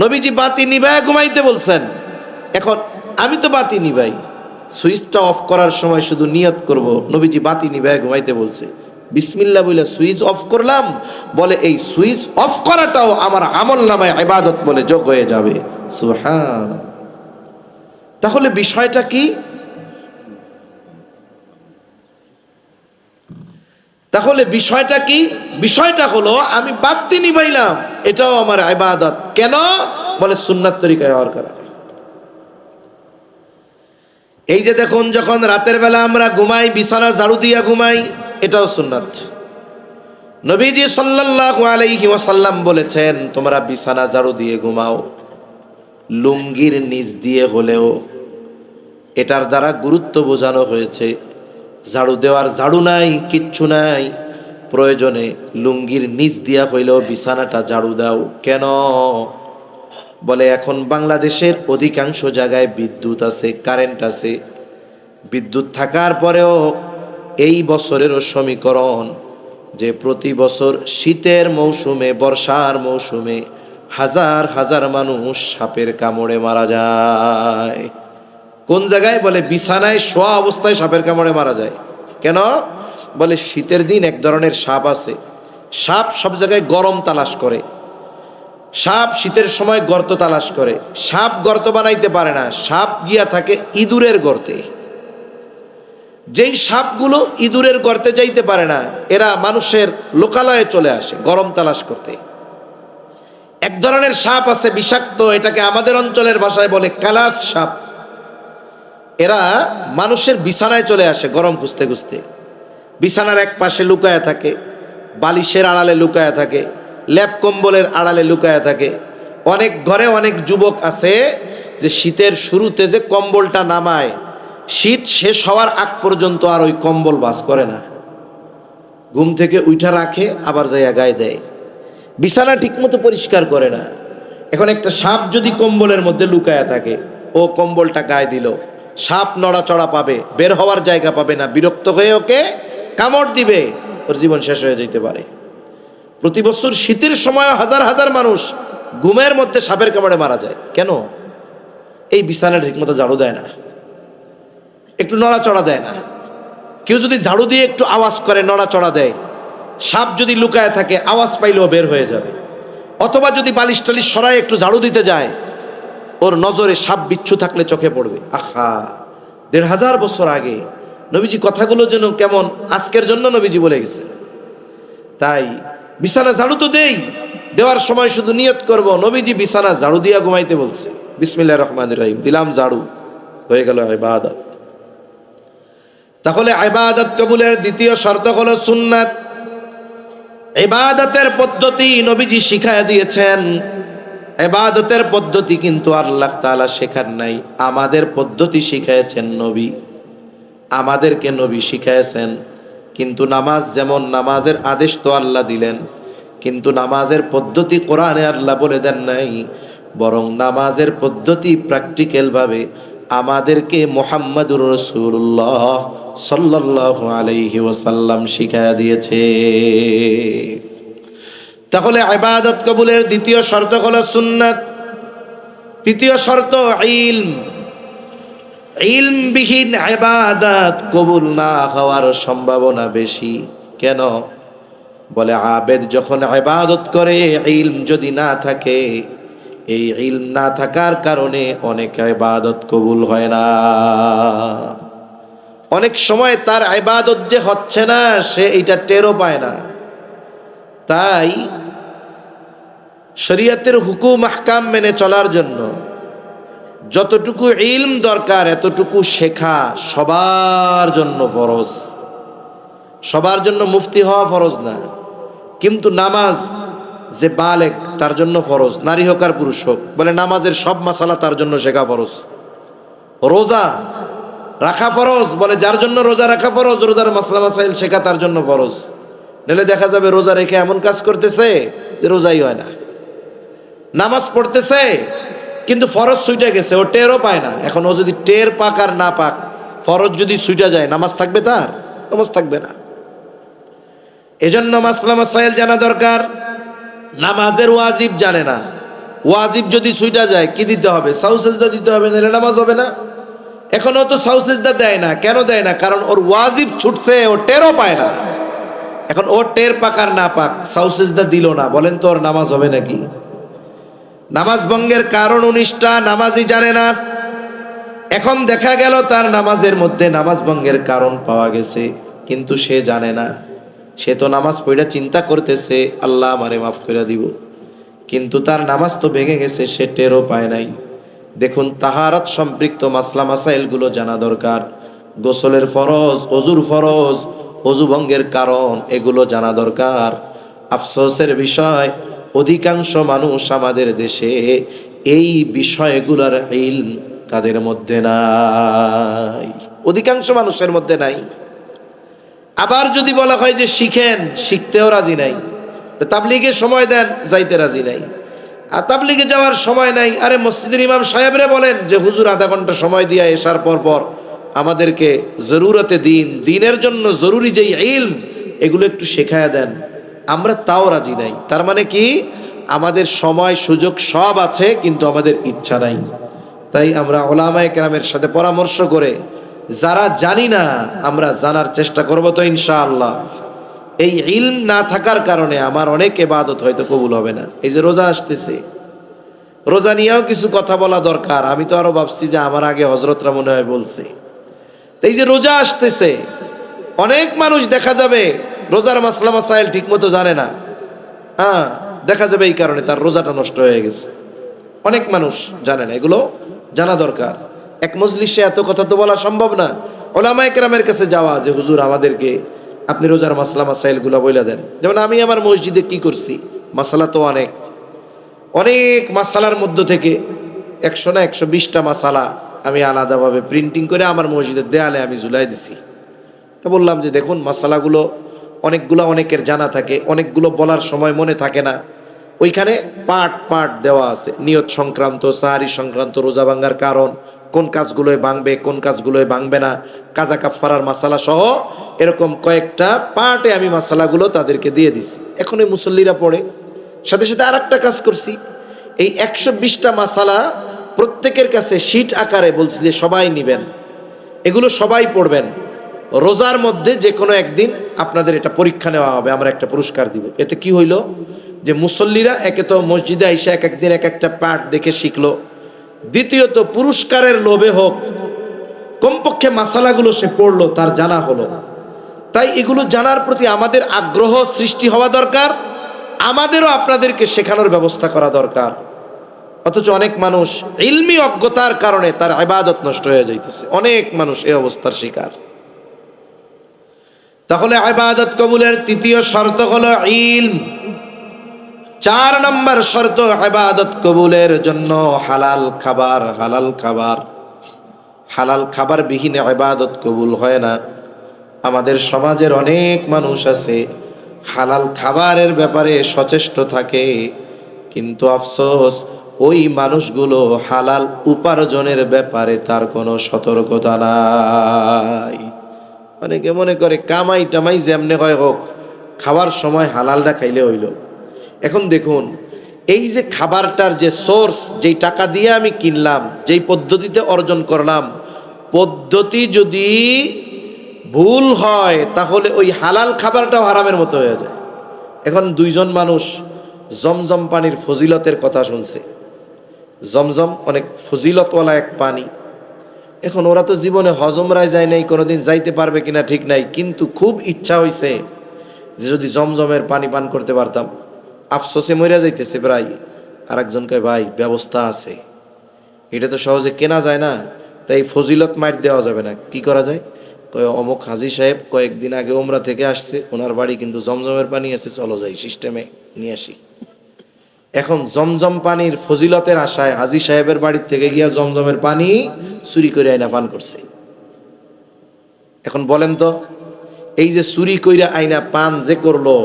নবীজি বাতি নিভাইয়া ঘুমাইতে বলছেন। এখন আমি তো বাতি নিভাই, সুইচটা অফ করার সময় শুধু নিয়ত করব নবীজি বাতি নিভাইয়া ঘুমাইতে বলছে, বিসমিল্লাহ বলে সুইচ অফ করলাম, বলে এই সুইচ অফ করাটাও আমার আমলনামায় ইবাদত বলে যোগ হয়ে যাবে। সুবহান। তাহলে বিষয়টা কি? বিষয়টা হলো আমি বাতি নিভাইলাম, এটাও আমার ইবাদত। কেন? বলে সুন্নাত তরিকায় হওয়ার কারণে। এই যে দেখুন, যখন রাতের বেলা আমরা ঘুমাই, বিছানা ঝাড়ু দিয়া ঘুমাই, এটাও সুন্নাত। নবীজি সাল্লাল্লাহু আলাইহি ওয়াসাল্লাম বলেছেন তোমরা বিছানা ঝাড়ু দিয়ে ঘুমাও, লুঙ্গির নিচ দিয়ে হলেও। এটার দ্বারা গুরুত্ব বোঝানো হয়েছে। ঝাড়ু দেওয়ার ঝাড়ু নাই, কিচ্ছু নাই, প্রয়োজনে লুঙ্গির নিচ দিয়া হইলেও বিছানাটা ঝাড়ু দাও। কেন? বলে এখন বাংলাদেশের অধিকাংশ জায়গায় বিদ্যুৎ আছে, কারেন্ট আছে। বিদ্যুৎ থাকার পরেও এই বছরেরও সমীকরণ যে প্রতি বছর শীতের মৌসুমে, বর্ষার মৌসুমে হাজার হাজার মানুষ সাপের কামড়ে মারা যায়। কোন জায়গায়? বলে বিছানায় শোয়া অবস্থায় সাপের কামড়ে মারা যায়। কেন? বলে শীতের দিন এক ধরনের সাপ আছে, সাপ সব জায়গায় গরম তালাশ করে। সাপ শীতের সময় গর্ত তালাশ করে। সাপ গর্ত বানাইতে পারে না, সাপ গিয়া থাকে ইঁদুরের গর্তে। যেই সাপগুলো ইঁদুরের গর্তে যাইতে পারে না, এরা মানুষের লোকালয়ে চলে আসে গরম তালাশ করতে। এক ধরনের সাপ আছে বিষাক্ত, এটাকে আমাদের অঞ্চলের ভাষায় বলে কালাস সাপ। এরা মানুষের বিছানায় চলে আসে গরম খুঁজতে খুঁজতে। বিছানার এক পাশে লুকায়া থাকে, বালিশের আড়ালে লুকায়া থাকে, ল্যাপ কম্বলের আড়ালে লুকায়া থাকে। অনেক ঘরে অনেক যুবক আছে যে শীতের শুরুতে যে কম্বলটা নামায়, শীত শেষ হওয়ার আগ পর্যন্ত আর ওই কম্বল বাস করে না। ঘুম থেকে উঠা রাখে, আবার যাইয়া গায়ে দেয়। বিছানা ঠিকমতো পরিষ্কার করে না। এখন একটা সাপ যদি কম্বলের মধ্যে লুকায়া থাকে, ও কম্বলটা গায়ে দিল, সাপ নড়াচড়া পাবে, বের হওয়ার জায়গা পাবে না, বিরক্ত হয়ে ওকে কামড় দিবে, ওর জীবন শেষ হয়ে যেতে পারে। প্রতি বছর শীতের সময় হাজার হাজার মানুষ ঘুমের মধ্যে সাপের কামড়ে মারা যায়। কেন? এই বিছানা ঠিকমতো ঝাড়ু দেয় না, একটু নড়াচড়া দেয় না। কেউ যদি ঝাড়ু দিয়ে একটু আওয়াজ করে, নড়াচড়া দেয়, সাপ যদি লুকায় থাকে আওয়াজ পাইলেও বের হয়ে যাবে। অথবা যদি বালিশ টালিশ সরায় একটু ঝাড়ু দিতে যায়, ওর নজরে সাপ বিচ্ছু থাকলে চোখে পড়বে। আহা, ১৫০০ বছর আগে নবীজি কথাগুলো যেন কেমন আজকের জন্য নবীজি বলে গেছে। তাই বিছানা ঝাড়ু তো দেই, দেওয়ার সময় শুধু নিয়ত করব নবীজি বিছানা ঝাড়ু দিয়া ঘুমাইতে বলছে। বিসমিল্লাহির রহমানির রহিম, দিলাম ঝাড়ু, হয়ে গেল ইবাদত। তাহলে ইবাদত কবুলের দ্বিতীয় শর্ত হলো সুন্নাত। ইবাদতের পদ্ধতি নবীজি শিখায়া দিয়েছেন। ইবাদতের পদ্ধতি কিন্তু আল্লাহ তাআলা শেখার নাই, আমাদের পদ্ধতি শিখায়েছেন নবী। আমাদেরকে নবী শিখায়েছেন। কিন্তু নামাজ যেমন, নামাজের আদেশ তো আল্লাহ দিলেন, কিন্তু নামাজের পদ্ধতি কোরআনে আল্লাহ বলে দেন নাই। বরং নামাজের পদ্ধতি প্র্যাকটিক্যাল ভাবে আমাদেরকে মুহাম্মাদুর রাসূলুল্লাহ সাল্লাল্লাহু আলাইহি ওয়াসাল্লাম শিখায়া দিয়েছে। তাহলে ইবাদত কবুলের দ্বিতীয় শর্ত হলো সুন্নাত। তৃতীয় শর্ত ইলম। ইলমবিহীন ইবাদত কবুল না হওয়ার সম্ভাবনা বেশি। কেন? বলে আবেদ যখন ইবাদত করে, ইলম যদি না থাকে, এই ইলম না থাকার কারণে অনেক ইবাদত কবুল হয় না। অনেক সময় তার ইবাদত যে হচ্ছে না, সে এটা টেরও পায় না। তাই শরীয়তের হুকুম আহকাম মেনে চলার জন্য যতটুকু ইলম দরকার এতটুকু শেখা সবার জন্য ফরজ। সবার জন্য মুফতি হওয়া ফরজ না, কিন্তু নামাজ যে বালেগ তার জন্য ফরজ, নারী হোক আর পুরুষ হোক। বলে নামাজের সব মাসালা তার জন্য শেখা ফরজ। রোজা রাখা ফরজ, বলে যার জন্য রোজা রাখা ফরজ, রোজার মাসলা মাসাইল শেখা তার জন্য ফরজ। নাহলে দেখা যাবে রোজা রেখে এমন কাজ করতেছে যে রোজাই হয় না। নামাজ পড়তেছে কিন্তু ফরজ ছুটে গেছে, ও টেরও পায় না। এখন ও যদি টের পাক আর না পাক, ফরজ যদি ছুটে যায়, নামাজ থাকবে তার? নামাজ থাকবে না। এজন্য মাসলা মাসাইল জানা দরকার। নামাজের ওয়াজিব জানে না, ওয়াজিব যদি ছুটে যায় কি দিতে হবে? সাউ সিজদা দিতে হবে, নাহলে নামাজ হবে না। এখন ও তো সাউ সিজদা দেয় না। কেন দেয় না? কারণ ওর ওয়াজিব ছুটছে, ও টেরও পায় না। এখন ও টের পাক আর না পাক, সাউ সিজদা দিল না, বলেন তো ওর নামাজ হবে নাকি? নামাজ ভঙ্গের কারণ 19টা, নামাজই জানে না। এখন দেখা গেল তার নামাজের মধ্যে নামাজ ভঙ্গের কারণ পাওয়া গেছে, কিন্তু সে জানে না। সে তো নামাজ পড়া চিন্তা করতেছে আল্লাহ আমারে মাফ করে দিব, কিন্তু তার নামাজ তো ভেঙে গেছে, সে টেরও পায় নাই। দেখুন, তাহারাত সম্পৃক্ত মাসলা মাসাইল গুলো জানা দরকার। গোসলের ফরজ, অজুর ফরজ, অজু ভঙ্গের কারণ, এগুলো জানা দরকার। আফসোসের বিষয়, অধিকাংশ মানুষ আমাদের দেশে এই বিষয়গুলোর ইলম কাদের মধ্যে নাই, অধিকাংশ মানুষের মধ্যে নাই। আবার যদি বলা হয় যে শিখেন, শিখতেও রাজি নাই। তাবলীগে সময় দেন, যাইতে রাজি নাই। আর তাবলীগে যাওয়ার সময় নাই, আরে মসজিদের ইমাম সাহেবরে বলেন যে হুজুর আধা ঘন্টা সময় দিয়ে এসার পর পর আমাদেরকে জরুরতে দিনের জন্য জরুরি যেই ইলম এগুলো একটু শেখায়া দেন, আমরা তাও রাজি নাই। তার মানে কি, আমাদের সময় সুযোগ সব আছে কিন্তু আমাদের ইচ্ছা নাই। তাই আমরা উলামায়ে কেরামের সাথে পরামর্শ করে যারা জানি না আমরা জানার চেষ্টা করব তো ইনশাআল্লাহ। এই ইলম না থাকার কারণে আমার অনেক ইবাদত হয়তো কবুল হবে না। এই যে রোজা আসতেছে, রোজা নিয়েও কিছু কথা বলা দরকার। আমি তো আরো ভাবছি যে আমার আগে হযরতরা মনে হয় বলছে। এই যে রোজা আসতেছে, অনেক মানুষ দেখা যাবে রোজার মাসলা মাসাইল ঠিক মতো জানে না। হ্যাঁ, দেখা যাবে এই কারণে তার রোজাটা নষ্ট হয়ে গেছে। অনেক মানুষ জানে না, এগুলো জানা দরকার। এক মজলিসে এত কথা তো বলা সম্ভব না। উলামায়ে কেরামের কাছে যাওয়া যে হুজুর আমাদেরকে আপনি রোজার মাসলা মাসাইল গুলো বইলা দেন। যেমন আমি আমার মসজিদে কি করছি, মাসালা তো অনেক অনেক মাসালার মধ্য থেকে 100 না 120টা মাসালা আমি আলাদাভাবে প্রিন্টিং করে আমার মসজিদের দেয়ালে আমি ঝুলাই দিছি। তো বললাম যে দেখুন, মাসালাগুলো অনেকগুলো অনেকের জানা থাকে, অনেকগুলো বলার সময় মনে থাকে না। ওইখানে পার্ট পার্ট দেওয়া আছে, নিয়ত সংক্রান্ত, সাহারি সংক্রান্ত, রোজা ভাঙ্গার কারণ, কোন কাজগুলোয় ভাঙবে কোন কাজগুলোয় ভাঙবে না, কাজা কাফফারার মাসালা সহ এরকম কয়েকটা পার্টে আমি মাসালাগুলো তাদেরকে দিয়ে দিছি। এখন এই মুসল্লিরা পড়ে। সাথে সাথে আর একটা কাজ করছি, এই 120টা মাসালা প্রত্যেকের কাছে শীট আকারে বলছি যে সবাই নিবেন, এগুলো সবাই পড়বেন। রোজার মধ্যে যে কোনো একদিন আপনাদের এটা পরীক্ষা নেওয়া হবে, আমরা একটা পুরস্কার দিব। এতে কি হইল যে মুসল্লিরা একে তো মসজিদে আইসা এক একদিন এক একটা পাঠ দেখে শিখলো, দ্বিতীয়ত পুরস্কারের লোভে হোক কমপক্ষে মাসালাগুলো সে পড়লো, তার জানা হলো। তাই এগুলো জানার প্রতি আমাদের আগ্রহ সৃষ্টি হওয়া দরকার, আমাদেরও আপনাদেরকে শেখানোর ব্যবস্থা করা দরকার। অথচ অনেক মানুষ ইলমি অজ্ঞতার কারণে তার ইবাদত নষ্ট হয়ে যাইতেছে। অনেক মানুষ এই অবস্থার শিকার। তাহলে ইবাদত কবুলের তৃতীয় শর্ত হলো ইলম। 4 নম্বর শর্ত ইবাদত কবুলের জন্য হালাল খাবার। হালাল খাবার, হালাল খাবার বিহীন ইবাদত কবুল হয় না। আমাদের সমাজের অনেক মানুষ আছে হালাল খাবারের ব্যাপারে সচেষ্ট থাকে, কিন্তু আফসোস ওই মানুষগুলো হালাল উপার্জনের ব্যাপারে তার কোনো সতর্কতা নাই। অনেকে মনে করে কামাই টামাই যেমনে হয় হোক, খাওয়ার সময় হালালটা খাইলে হইল। এখন দেখুন, এই যে খাবারটার যে সোর্স, যেই টাকা দিয়ে আমি কিনলাম, যেই পদ্ধতিতে অর্জন করলাম, পদ্ধতি যদি ভুল হয় তাহলে ওই হালাল খাবারটাও হারামের মতো হয়ে যায়। এখন 2 জন মানুষ জমজম পানির ফজিলতের কথা শুনছে। জমজম অনেক ফজিলতওয়ালা এক পানি। এখন ওরা তো জীবনে হজমরায় যায় নাই, কোনোদিন যাইতে পারবে কিনা ঠিক নাই, কিন্তু খুব ইচ্ছা হইছে যে যদি জমজমের পানি পান করতে পারতাম। আফসোসে মরিয়া যাইতেছে প্রায়। আর একজন কয় ভাই ব্যবস্থা আছে, এটা তো সহজে কেনা যায় না, তাই ফজিলত মাইর দেওয়া যাবে না, কি করা যায়? কয় অমুক হাজী সাহেব কয়েকদিন আগে ওমরা থেকে আসছে, ওনার বাড়ি কিন্তু জমজমের পানি আছে, চলো যাই সিস্টেমে নিয়ে আসি। এখন জমজম পানির ফজিলতের আশায় হাজী সাহেবের বাড়ির থেকে গিয়া জমজমের পানি চুরি করে আইনা পান করছে। এখন বলেন তো, এই যে চুরি কইরা আইনা পান যে করলো,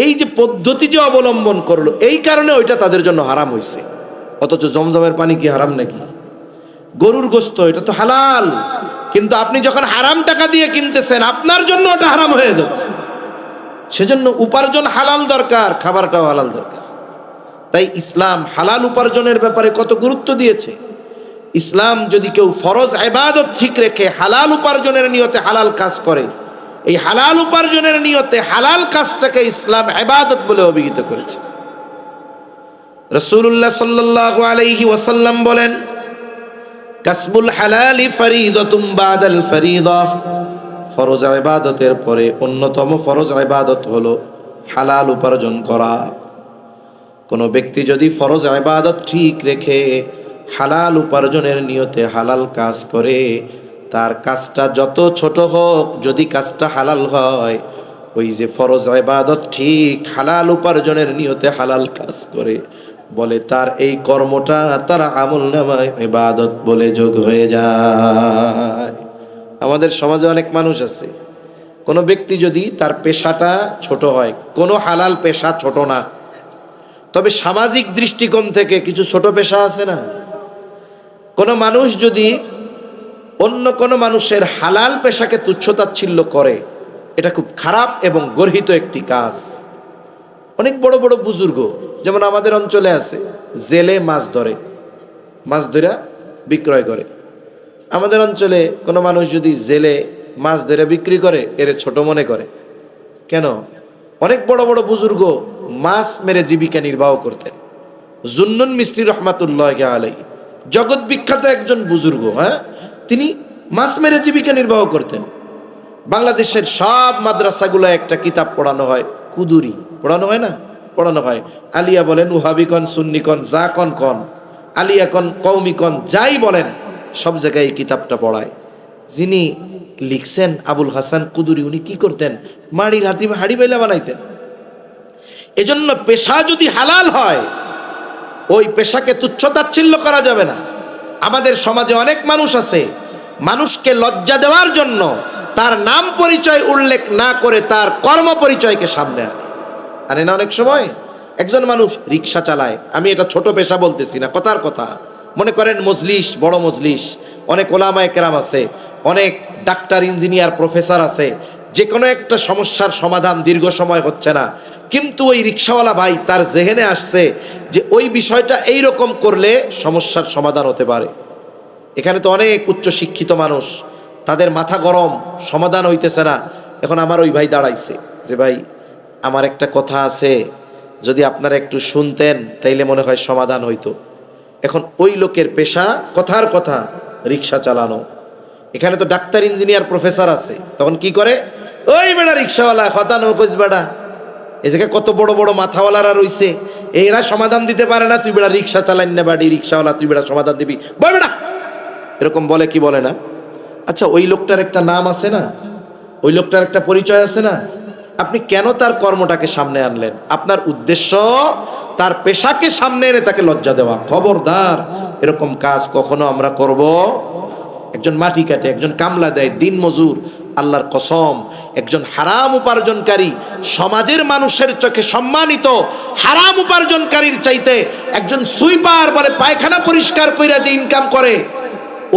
এই যে পদ্ধতি যে অবলম্বন করলো, এই কারণে ওইটা তাদের জন্য হারাম হইছে। অথচ জমজমের পানি কি হারাম নাকি? গরুর গোশত এটা তো হালাল, কিন্তু আপনি যখন হারাম টাকা দিয়ে কিনতেছেন আপনার জন্য ওটা হারাম হয়ে যাচ্ছে। সেজন্য উপার্জন হালাল দরকার, খাবারটাও হালাল দরকার। তাই ইসলাম হালাল উপার্জনের ব্যাপারে কত গুরুত্ব দিয়েছে। ইসলাম যদি কেউ ফরজ ইবাদত ঠিক রেখে হালাল উপার্জনের নিয়তে হালাল কাজ করে, এই হালাল উপার্জনের নিয়তে হালাল কাজটাকে ইসলাম ইবাদত বলে অভিহিত করেছে। রাসূলুল্লাহ সাল্লাল্লাহু আলাইহি ওয়াসাল্লাম বলেন, কাসবুল হালালি ফরিদাতুম বাদাল ফরিদা। ফরজ ইবাদতের পরে অন্যতম ফরজ ইবাদত হলো হালাল উপার্জন করা। কোনো ব্যক্তি যদি ফরজ ইবাদত ঠিক রেখে হালাল উপার্জনের নিয়তে হালাল কাজ করে, তার কাজটা যত ছোট হোক, যদি কাজটা হালাল হয়, ওই যে ফরজ ইবাদত ঠিক হালাল উপার্জনের নিয়তে হালাল কাজ করে, বলে তার এই কর্মটা তার আমলনামায় ইবাদত বলে যোগ হয়ে যায়। আমাদের সমাজে অনেক মানুষ আছে, কোনো ব্যক্তি যদি তার পেশাটা ছোট হয়, কোনো হালাল পেশা ছোট না, তবে সামাজিক দৃষ্টিকোণ থেকে কিছু ছোট পেশা আছে না। কোনো মানুষ যদি অন্য কোনো মানুষের হালাল পেশাকে তুচ্ছতাচ্ছিল্য করে, এটা খুব খারাপ এবং গর্হিত একটি কাজ। অনেক বড় বড় বুজুর্গ যেমন আমাদের অঞ্চলে আছে, জেলে মাছ ধরে, মাছ ধরে বিক্রয় করে। আমাদের অঞ্চলে কোনো মানুষ যদি জেলে মাছ ধরে বিক্রি করে, এর ছোট মনে করে কেন? অনেক বড় বড় বুজুর্গ মাছ মেরে জীবিকা নির্বাহ করতেন। জুন্নুন মিস্ত্রি রহমাতুল্লাহ আলাইহি, জগৎ বিখ্যাত একজন বুজুর্গ, হ্যাঁ, তিনি মাছ মেরে জীবিকা নির্বাহ করতেন। বাংলাদেশের সব মাদ্রাসাগুলো একটা কিতাব পড়ানো হয়, কুদুরি পড়ানো হয় না? পড়ানো হয়। আলিয়া বলেন, ওহাবি কন, সুন্নি কন, যা কন কন, আলিয়া কন, কওমি কন, যাই বলেন, সব জায়গায় এই কিতাবটা পড়ায়। যিনি লিখছেন আবুল হাসান কুদুরি, উনি কি করতেন? মাড়ির হাড়ি বেলা বানাইতেন। এজন্য পেশা যদি হালাল হয়, ওই পেশাকে তুচ্ছতাচ্ছিল্য করা যাবে না। আমাদের সমাজে অনেক মানুষ আছে, মানুষকে লজ্জা দেওয়ার জন্য তার নাম পরিচয় উল্লেখ না করে তার কর্ম পরিচয়কে সামনে আনে না। অনেক সময় একজন মানুষ রিক্সা চালায়, আমি এটা ছোট পেশা বলতেছি না, কথার কথা। মনে করেন মজলিস, বড় মজলিস, অনেক ওলামায়ে কেরাম আছে, অনেক ডাক্তার, ইঞ্জিনিয়ার, প্রফেসর আছে, যে কোনো একটা সমস্যার সমাধান দীর্ঘ সময় হচ্ছে না, কিন্তু ওই রিক্সাওয়ালা ভাই তার জেহেনে আসছে যে ওই বিষয়টা এই রকম করলে সমস্যার সমাধান হতে পারে। এখানে তো অনেক উচ্চ শিক্ষিত মানুষ, তাদের মাথা গরম, সমাধান হইতেছে না। এখন আমার ওই ভাই দাঁড়াইছে যে ভাই আমার একটা কথা আছে, যদি আপনারা একটু শুনতেন তাইলে মনে হয় সমাধান হইতো। এখন ওই লোকের পেশা কথার কথা রিক্সা চালানো। এখানে তো ডাক্তার, ইঞ্জিনিয়ার, প্রফেসর আছে, তখন কি করে? ওই বেড়া রিক্সাওয়ালা, কথা নৌকোজ বেড়া, এই জায়গায় কত বড় বড় মাথাওয়ালারা রইছে, এরা সমাধান দিতে পারে না, তুই বেড়া রিক্সা চালাইন না বাড়ি, রিক্সাওয়ালা তুই বেড়া সমাধান দিবি, বল বেড়া, এরকম বলে কি বলে না? আচ্ছা, ওই লোকটার একটা নাম আছে না, ওই লোকটার একটা পরিচয় আছে না? আপনি কেন তার কর্মটাকে সামনে আনলেন? আপনার উদ্দেশ্য তার পেশাকে সামনে এনে তাকে লজ্জা দেওয়া। খবরদার, এরকম কাজ কখনো আমরা করব। একজন মাটি কাটে, একজন কামলা দেয়, দিন মজুর, আল্লাহর কসম, একজন হারাম উপার্জনকারী সমাজের মানুষের চোখে সম্মানিত হারাম উপার্জনকারীর চাইতে একজন সুইপার, মানে পায়খানা পরিষ্কার কইরা যে ইনকাম করে,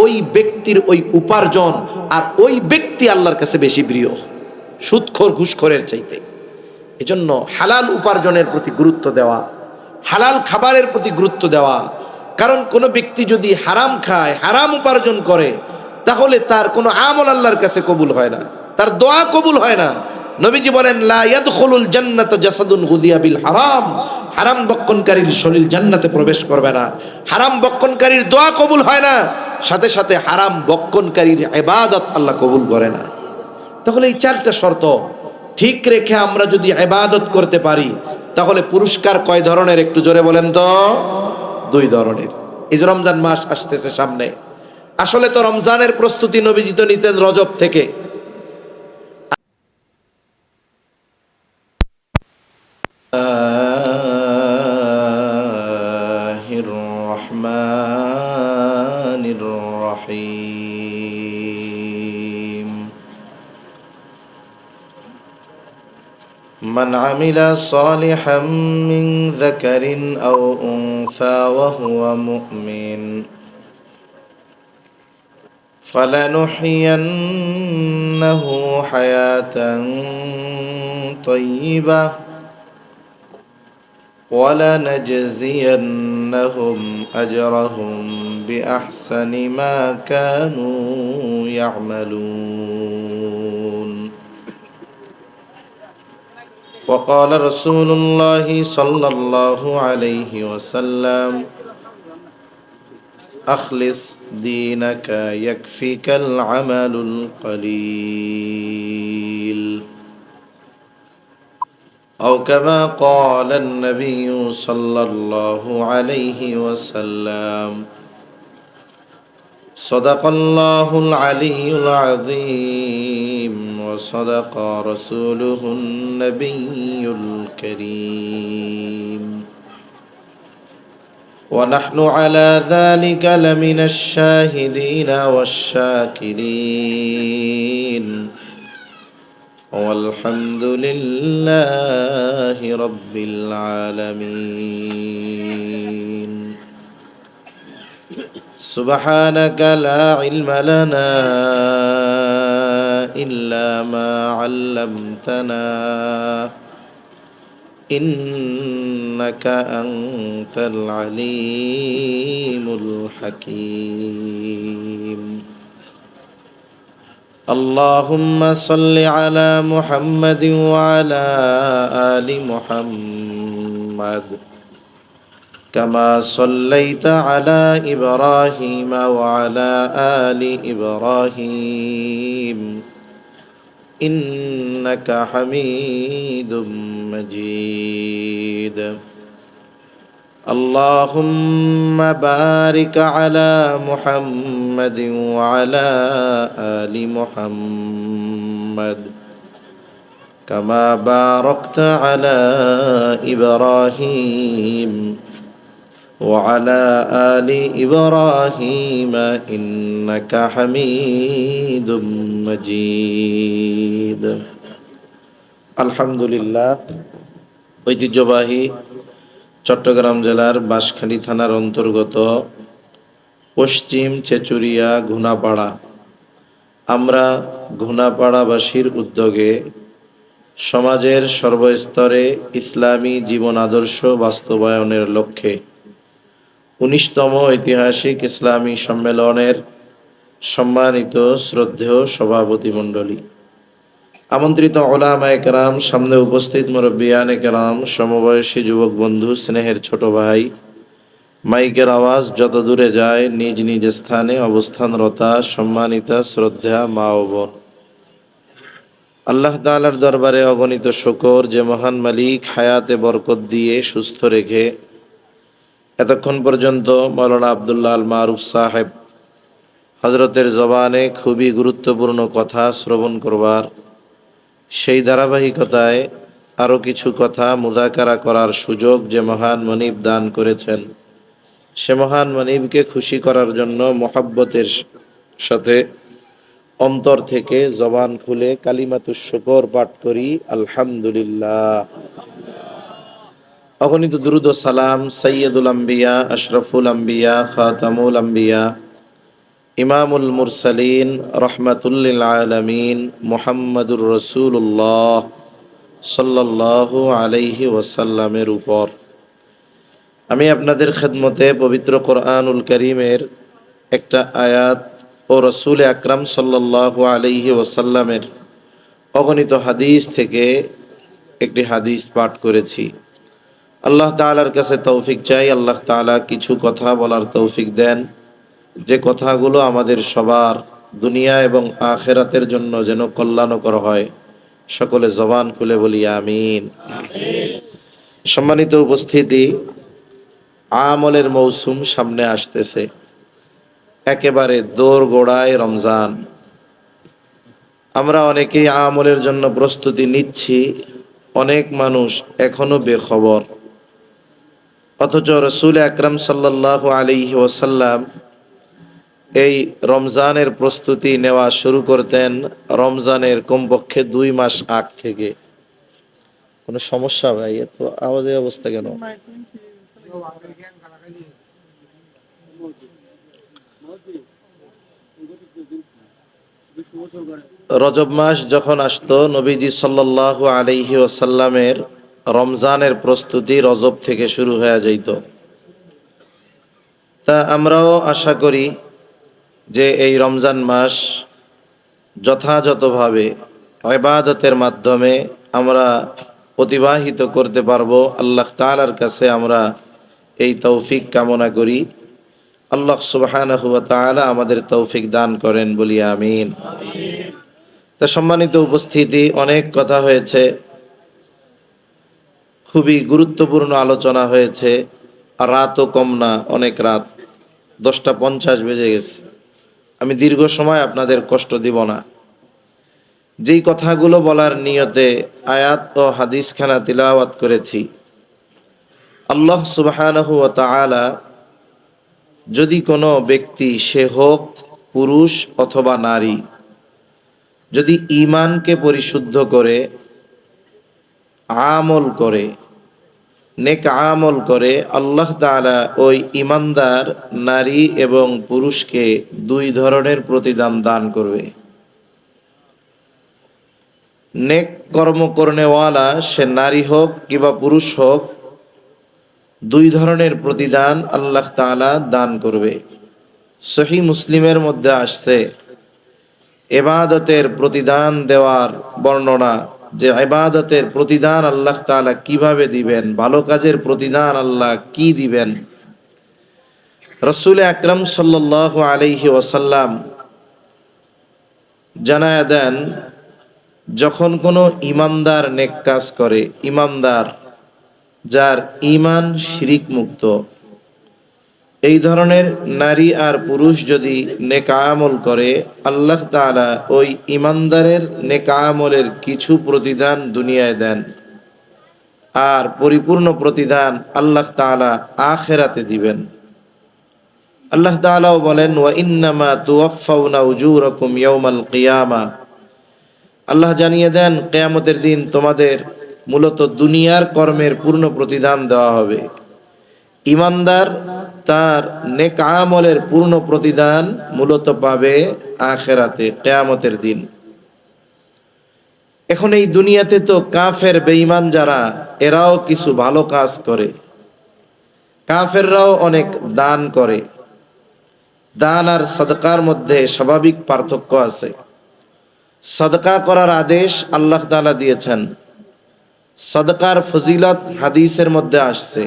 ওই ব্যক্তির ওই উপার্জন আর ওই ব্যক্তি আল্লাহর কাছে বেশি প্রিয় সুদখোর, ঘুষখোরের চাইতে। এজন্য হালাল উপার্জনের প্রতি গুরুত্ব দেওয়া, হালাল খাবারের প্রতি গুরুত্ব দেওয়া। কারণ কোনো ব্যক্তি যদি হারাম খায়, হারাম উপার্জন করে, তাহলে তার কোনো আমল আল্লাহর কাছে কবুল হয় না, তার দোয়া কবুল হয় না। নবীজি বলেন, লা ইয়াদখুলুল জান্নাতা জাসাদুন গুদিয়া বিল হারাম, হারাম বক্ষণকারীর শরীর জান্নাতে প্রবেশ করবে না। হারাম বক্ষণকারীর দোয়া কবুল হয় না, সাথে সাথে হারাম বক্ষণকারীর ইবাদত আল্লাহ কবুল করে না। তাহলে এই চারটা শর্ত ঠিক রেখে আমরা যদি ইবাদত করতে পারি, তাহলে পুরস্কার কয় ধরনের একটু জোরে বলেন তো? 2 ধরনের। এই যে রমজান মাস আসতেছে সামনে, আসলে তো রমজানের প্রস্তুতি নবীজি তো নিতেন রজব থেকে। من عمل صالحا من ذكر أو أنثى وهو مؤمن فلنحيينه حياة طيبة ولنجزينهم أجرهم بأحسن ما كانوا يعملون. وقال رسول الله صلى الله عليه وسلم أخلص دينك يكفيك العمل القليل أو كما قال النبي صلى الله عليه وسلم صدق الله العلي العظيم وصدق رسوله النبي الكريم. ونحن على ذلك لمن الشاهدين والشاكرين والحمد لله رب العالمين سبحانك لا علم لنا إلا ما علمتنا إنك أنت العليم الحكيم اللهم صل على محمد وعلى آل محمد كما صليت على إبراهيم وعلى آل إبراهيم إنك حميد مجيد اللهم بارك على محمد وعلى آل محمد كما باركت على إبراهيم وعلى آل إبراهيم إنك حميد مجيد الحمد لله ঐতিহ্যবাহী চট্টগ্রাম জেলার বাঁশখালী থানার অন্তর্গত পশ্চিম চেচুরিয়া ঘুনাপাড়া, আমরা ঘুনাপাড়াবাসীর উদ্যোগে সমাজের সর্বস্তরে ইসলামী জীবন আদর্শ বাস্তবায়নের লক্ষ্যে ১৯তম ঐতিহাসিক ইসলামী সম্মেলনের সম্মানিত শ্রদ্ধেয় সভাপতি মণ্ডলী, আমন্ত্রিত উলামায়ে কেরাম, সামনে উপস্থিত মুরব্বিয়ানে কেরাম, সমবয়সী যুবক বন্ধু, স্নেহের ছোট ভাই, মাইকের আওয়াজ যত দূরে যায় নিজ নিজ স্থানে অবস্থানরতা সম্মানিতা শ্রদ্ধা মা ও বোন, আল্লাহ তাআলার দরবারে অগণিত শুকর যে মহান মালিক হায়াতে বরকত দিয়ে সুস্থ রেখে এতক্ষণ পর্যন্ত মাওলানা আব্দুল্লাহ আল মারুফ সাহেব হযরতের জবানে খুবই গুরুত্বপূর্ণ কথা শ্রবণ করবার, সেই ধারাবাহিকতায় আরও কিছু কথা মুযাকারা করার সুযোগ যে মহান মনিব দান করেছেন, সে মহান মনিবকে খুশি করার জন্য মহব্বতের সাথে অন্তর থেকে জবান খুলে কালিমাতুশ শুকর পাঠ করি আলহামদুলিল্লাহ। অগণিত দুরূদ ও সালাম সাইয়্যিদুল আম্বিয়া, আশরাফুল আম্বিয়া, খাতামুল আম্বিয়া, ইমামুল মুরসালিন, রাহমাতুল লিল আলামিন, মুহাম্মাদুর রাসূলুল্লাহ সাল্লাল্লাহু আলাইহি ওয়াসাল্লামের উপর। আমি আপনাদের খেদমতে পবিত্র কোরআনুল কারীমের একটা আয়াত ও রাসূল আকরাম সাল্লাল্লাহু আলাইহি ওয়াসাল্লামের অগণিত হাদিস থেকে একটি হাদিস পাঠ করেছি। আল্লাহ তাআলার কাছে তৌফিক চাই, আল্লাহ তাআলা কিছু কথা বলার তৌফিক দেন, যে কথাগুলো আমাদের সবার দুনিয়া এবং আখিরাতের জন্য যেন কল্যাণকর হয়। সকলে জবান খুলে বলি আমিন। সম্মানিত উপস্থিতি, আমলের মৌসুম সামনে আসতেছে, একেবারে দোরগোড়ায় রমজান। আমরা অনেকেই আমলের জন্য প্রস্তুতি নিচ্ছি, অনেক মানুষ এখনো বেখবর। অথচ রাসূল আকরাম সাল্লাল্লাহু আলাইহি ওয়াসাল্লাম এই রমজানের প্রস্তুতি নেওয়া শুরু করতেন রমজানের কমপক্ষে 2 মাস আগ থেকে। কোনো সমস্যা ভাই? এত আওয়াজের অবস্থা কেন? রজব মাস যখন আসতো, নবীজি সাল্লাল্লাহু আলাইহি ওয়াসাল্লামের রমজানের প্রস্তুতি রজব থেকে শুরু হয়ে যাইত। তা আমরাও আশা করি যে এই রমজান মাস যথাযথভাবে ইবাদতের মাধ্যমে আমরা অতিবাহিত করতে পারবো। আল্লাহ তাআলার কাছে আমরা এই তৌফিক কামনা করি। আল্লাহ সুবহানাহু ওয়া তাআলা আমাদের তৌফিক দান করেন, বলি আমিন। তা সম্মানিত উপস্থিতি, অনেক কথা হয়েছে, খুবই গুরুত্বপূর্ণ আলোচনা হয়েছে। আর রাতও কম না, অনেক রাত, 10টা 50 বেজে গেছে। আমি দীর্ঘ সময় আপনাদের কষ্ট দিব না। যেই কথাগুলো বলার নিয়তে আয়াত ও হাদিসখানা তিলাওয়াত করেছি, আল্লাহ সুবহানাহু ওয়া তাআলা যদি কোনো ব্যক্তি, সে হোক পুরুষ অথবা নারী, যদি ঈমানকে পরিশুদ্ধ করে আমল করে, নেক আমল করে, আল্লাহ তাআলা ওই ঈমানদার নারী এবং পুরুষকে দুই ধরনের প্রতিদান দান করবে। নেক কর্ম করনেওয়ালা, সে নারী হোক কিংবা পুরুষ হোক, দুই ধরনের প্রতিদান আল্লাহ তাআলা দান করবে। সহিহ মুসলিমের মধ্যে আসছে ইবাদতের প্রতিদান দেওয়ার বর্ণনা, যে ইবাদতের প্রতিদান আল্লাহ তাআলা কিভাবে দিবেন, ভালো কাজের প্রতিদান আল্লাহ কি দিবেন। রাসূল আকরাম সাল্লাল্লাহু আলাইহি ওয়াসাল্লাম জানায়া দেন, যখন কোনো ঈমানদার নেক কাজ করে, ঈমানদার যার ঈমান শিরিক মুক্ত, এই ধরনের নারী আর পুরুষ যদি নেক আমল করে, আল্লাহ তাআলা ওই ঈমানদারের নেক আমলের কিছু প্রতিদান দুনিয়ায় দেন, আর পরিপূর্ণ প্রতিদান আল্লাহ তাআলা আখিরাতে দিবেন। আল্লাহ তাআলাও বলেন, ওয়া ইন্নামা তুওয়াফাউনা উজুরাকুম ইয়াউমাল কিয়ামা। আল্লাহ জানিয়ে দেন, কিয়ামতের দিন তোমাদের মূলত দুনিয়ার কর্মের পূর্ণ প্রতিদান দেওয়া হবে। ঈমানদার তার নেক আমলের পূর্ণ প্রতিদান মূলত পাবে আখিরাতে, কিয়ামতের দিন। এখন এই দুনিয়াতে তো কাফের বেঈমান যারা, এরাও কিছু ভালো কাজ করে, কাফেররাও অনেক দান করে। দান আর সাদকার মধ্যে স্বাভাবিক পার্থক্য আছে। সাদকা করার আদেশ আল্লাহ তাআলা দিয়েছেন, সাদকার ফজিলত হাদিসের মধ্যে আসছে,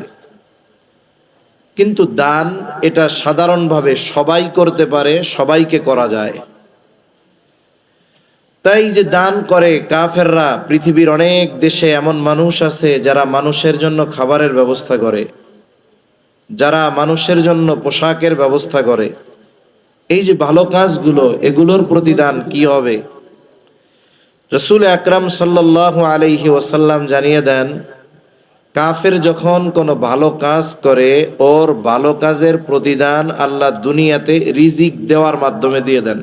কিন্তু দান এটা সাধারণভাবে সবাই করতে পারে, সবাইকে করা যায়। তাই যে দান করে কাফেররা, পৃথিবীর অনেক দেশে এমন মানুষ আছে যারা মানুষের জন্য খাবারের ব্যবস্থা করে, যারা মানুষের জন্য পোশাকের ব্যবস্থা করে। এই যে ভালো কাজগুলো, এগুলোর প্রতিদান কি হবে? রাসূল আকরাম সাল্লাল্লাহু আলাইহি ওয়াসাল্লাম জানিয়ে দেন, কাফের যখন কোনো ভালো কাজ করে, ওর ভালো কাজের প্রতিদান আল্লাহ দুনিয়াতে রিজিক দেওয়ার মাধ্যমে দিয়ে দেন।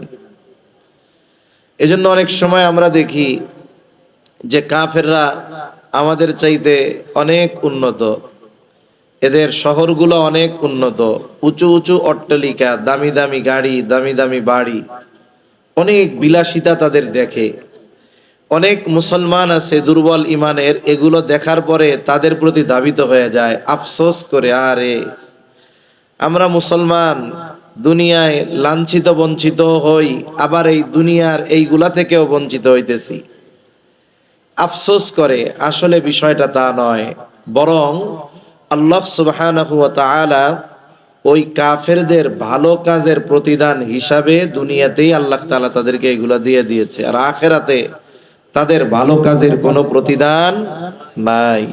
এজন্য অনেক সময় আমরা দেখি যে কাফেররা আমাদের চাইতে অনেক উন্নত, এদের শহরগুলো অনেক উন্নত, উঁচু উঁচু অট্টালিকা, দামি দামি গাড়ি, দামি দামি বাড়ি, অনেক বিলাসিতা তাদের দেখে। অনেক মুসলমান আছে দুর্বল ইমানের, এগুলো দেখার পরে তাদের প্রতি ধাবিত হয়ে যায়, আফসোস করে, আরে আমরা মুসলমান দুনিয়ায় লাঞ্ছিত বঞ্চিত হই, আবার এই দুনিয়ার এইগুলা থেকেও বঞ্চিত হইতেছি, আফসোস করে। আসলে বিষয়টা তা নয়, বরং আল্লাহ সুবহানাহু ওয়া তাআলা ওই কাফেরদের ভালো কাজের প্রতিদান হিসাবে দুনিয়াতেই আল্লাহ তাআলা তাদেরকে এগুলা দিয়ে দিয়েছে, আর আখিরাতে তাদের ভালো কাজের কোনো প্রতিদান নাই।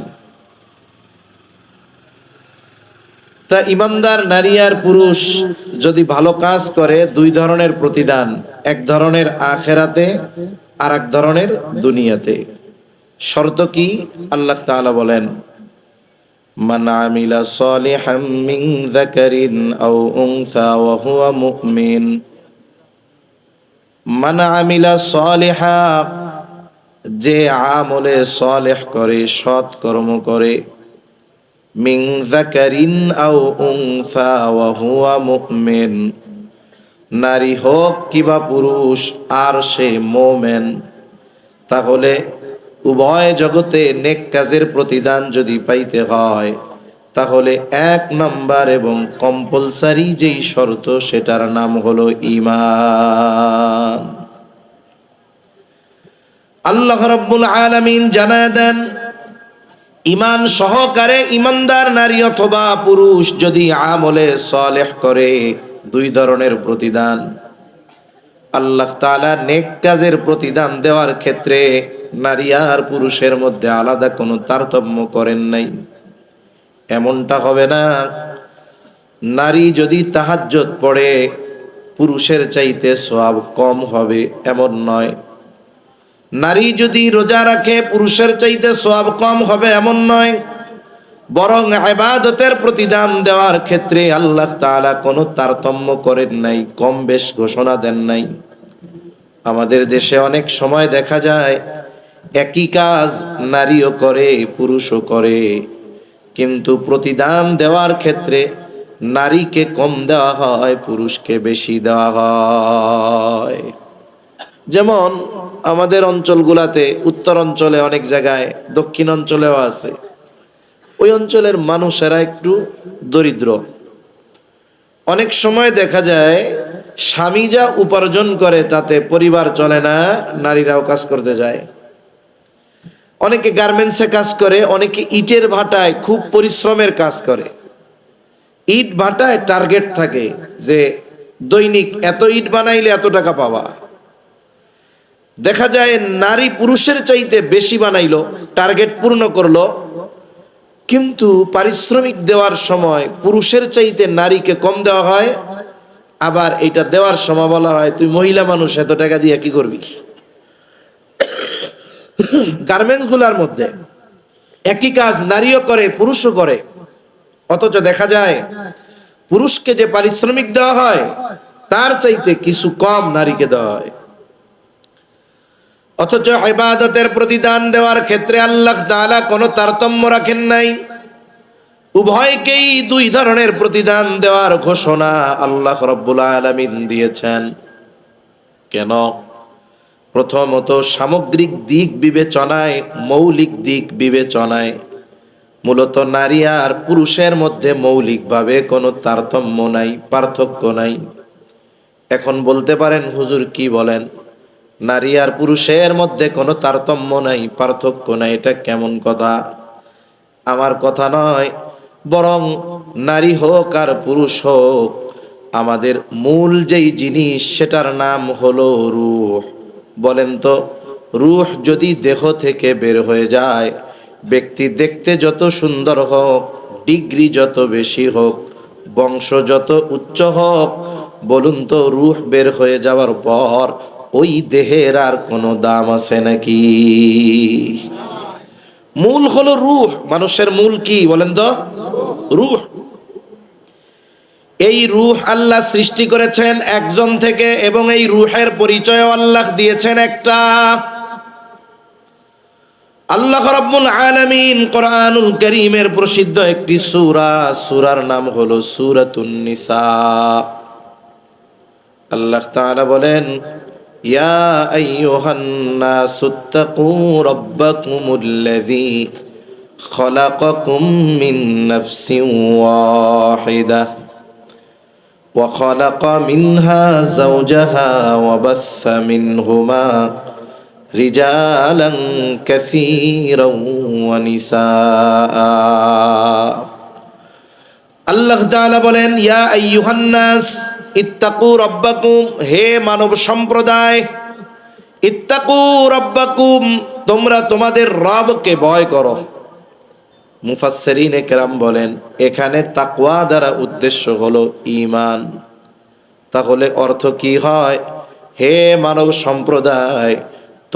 তা ঈমানদার নারী আর পুরুষ যদি ভালো কাজ করে, দুই ধরনের প্রতিদান, এক ধরনের আখিরাতে আর এক ধরনের দুনিয়াতে। শর্ত কি? আল্লাহ তাআলা বলেন, মান আমিলা সালিহাম মিন যাকারিন আও উনসা ওয়া হুয়া মুমিন। মান আমিলা সালিহা, যে আমলে সালেহ করে, সৎ কর্ম করে, মিন যাকারিন আও উনসা ওয়া হুয়া মুমিন, নারী হোক কিবা পুরুষ, আর সে মুমিন, তাহলে উভয় জগতে নেক কাজের প্রতিদান যদি পাইতে হয়, তাহলে এক নাম্বার এবং কম্পালসারি যেই শর্ত, সেটার নাম হলো ঈমান। আল্লাহ রাব্বুল আলামিন জানায় দেন, ঈমান সহকারে ঈমানদার নারী অথবা পুরুষ যদি আমলে সালেহ করে, দুই ধরনের প্রতিদান। আল্লাহ তাআলা নেক কাজের প্রতিদান দেওয়ার ক্ষেত্রে নারী আর পুরুষের মধ্যে আলাদা কোনো তারতম্য করেন নাই। এমনটা হবে না নারী যদি তাহাজ্জুদ পড়ে পুরুষের চাইতে সওয়াব কম হবে, এমন নয়। নারী যদি রোজা রাখে পুরুষের চাইতে সওয়াব কম হবে, এমন নয়। বরং ইবাদতের প্রতিদান দেওয়ার ক্ষেত্রে আল্লাহ তাআলা কোনো তারতম্য করেন নাই, কম বেশ ঘোষণা দেন নাই। আমাদের দেশে অনেক সময় দেখা যায় একই কাজ নারীও করে পুরুষও করে, কিন্তু প্রতিদান দেওয়ার ক্ষেত্রে নারীকে কম দেওয়া হয়, পুরুষকে বেশি দেওয়া হয়। যেমন আমাদের অঞ্চলগুলাতে, উত্তর অঞ্চলে অনেক জায়গায়, দক্ষিণ অঞ্চলেও আছে, ওই অঞ্চলের মানুষেরা একটু দরিদ্র। অনেক সময় দেখা যায় স্বামী যা উপার্জন করে তাতে পরিবার চলে না, নারীরাও কাজ করতে যায়। অনেকে গার্মেন্টসে কাজ করে, অনেকে ইটের ভাটায় খুব পরিশ্রমের কাজ করে। ইট ভাটায় টার্গেট থাকে যে দৈনিক এত ইট বানাইলে এত টাকা পাওয়া। দেখা যায় নারী পুরুষের চাইতে বেশি বানাইলো, টার্গেট পূর্ণ করলো, কিন্তু পারিশ্রমিক দেওয়ার সময় পুরুষের চাইতে নারীকে কম দেওয়া হয়। আবার এটা দেওয়ার সময় বলা হয় তুই মহিলা মানুষ, এত টাকা দিয়ে কি করবি। গার্মেন্টস গুলার মধ্যে একই কাজ নারীও করে পুরুষও করে, অথচ দেখা যায় পুরুষকে যে পারিশ্রমিক দেওয়া হয় তার চাইতে কিছু কম নারীকে দেওয়া হয়। অথচ ইবাদতের প্রতিদান দেওয়ার ক্ষেত্রে আল্লাহ তাআলা কোনো তারতম্য রাখেন নাই, উভয়কেই দুই ধরনের প্রতিদান দেওয়ার ঘোষণা আল্লাহ রাব্বুল আলামিন দিয়েছেন। কেন? প্রথমত সামগ্রিক দিক বিবেচনায়, মৌলিক দিক বিবেচনায় মূলত নারী আর পুরুষের মধ্যে মৌলিকভাবে কোনো তারতম্য নাই, পার্থক্য নাই। এখন বলতে পারেন হুজুর কি বলেন, নারী আর পুরুষের মধ্যে কোনো তারতম্য নাই, পার্থক্য নাই, এটা কেমন কথা? আমার কথা নয়, বরং নারী হোক আর পুরুষ হোক, আমাদের মূল যেই জিনিস সেটার নাম হলো রূহ। বলেন তো, রূহ যদি দেহ থেকে বের হয়ে যায়, ব্যক্তি দেখতে যত সুন্দর হোক, ডিগ্রি যত বেশি হোক, বংশ যত উচ্চ হোক, বলুন তো রূহ বের হয়ে যাওয়ার পর ওই দেহের আর কোনো দাম আছে নাকি? মূল হলো রূহ। মানুষের মূল কি বলেন তো? রূহ। এই রূহ আল্লাহ সৃষ্টি করেছেন একজন থেকে, এবং এই রূহের পরিচয় আল্লাহ দিয়েছেন একটা। আল্লাহ রাব্বুল আলামিন কোরআনুল কারীমের প্রসিদ্ধ একটি সূরা, সূরার নাম হলো সূরাতুন নিসা। আল্লাহ তাআলা বলেন, ইয়া আইয়ুহান নাসুত্তাকু রাব্বাকুমুল্লাযী খালাকাকুম মিন নাফসিন ওয়াহিদাহ ওয়া খালাকা মিনহা যাওজাহা ওয়া বাসসা মিনহুমা রিজালান কাসীরান ওয়া নিসাআ। আল্লাহ তাআলা বলেন, ইয়া আইয়ুহান নাস ইত্তাকু রাব্বাকুম, হে মানব সম্প্রদায়, ইত্তাকু রাব্বাকুম, তোমরা তোমাদের রবকে ভয় করো। মুফাসসিরিনে কেরাম বলেন এখানে তাকওয়া দ্বারা উদ্দেশ্য হলো ঈমান। তাহলে অর্থ কি হয়? হে মানব সম্প্রদায়,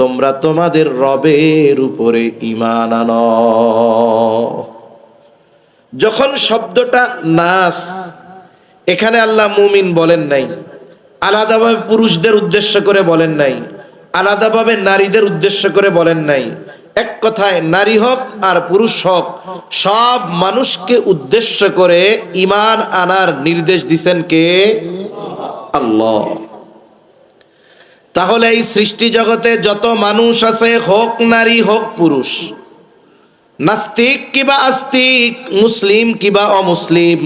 তোমরা তোমাদের রবের উপরে ঈমান আনো। যখন শব্দটা নাস, এখানে আল্লাহ মুমিন বলেন নাই, আলাদাভাবে পুরুষদের উদ্দেশ্য করে বলেন নাই, আলাদাভাবে নারীদের উদ্দেশ্য করে বলেন নাই। এক কথায় নারী হোক আর পুরুষ হোক, সব মানুষকে উদ্দেশ্য করে ঈমান আনার নির্দেশ দিছেন কে? আল্লাহ। তাহলে এই সৃষ্টি জগতে যত মানুষ আছে, হোক নারী হোক পুরুষ, নাস্তিক কিবা আস্তিক, মুসলিম কিবা অমুসলিম,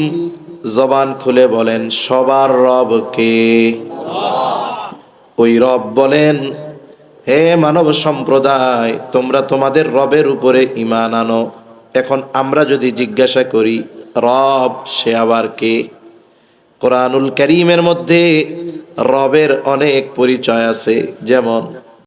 জবান খুলে বলেন সবার রব কে? ওই রব বলেন, হে মানব সম্প্রদায়, তোমরা তোমাদের রবের উপরে ঈমান আনো। এখন আমরা যদি জিজ্ঞাসা করি রব সে আবার কে? কোরআনুল কারীমের মধ্যে রবের অনেক পরিচয় আছে। যেমন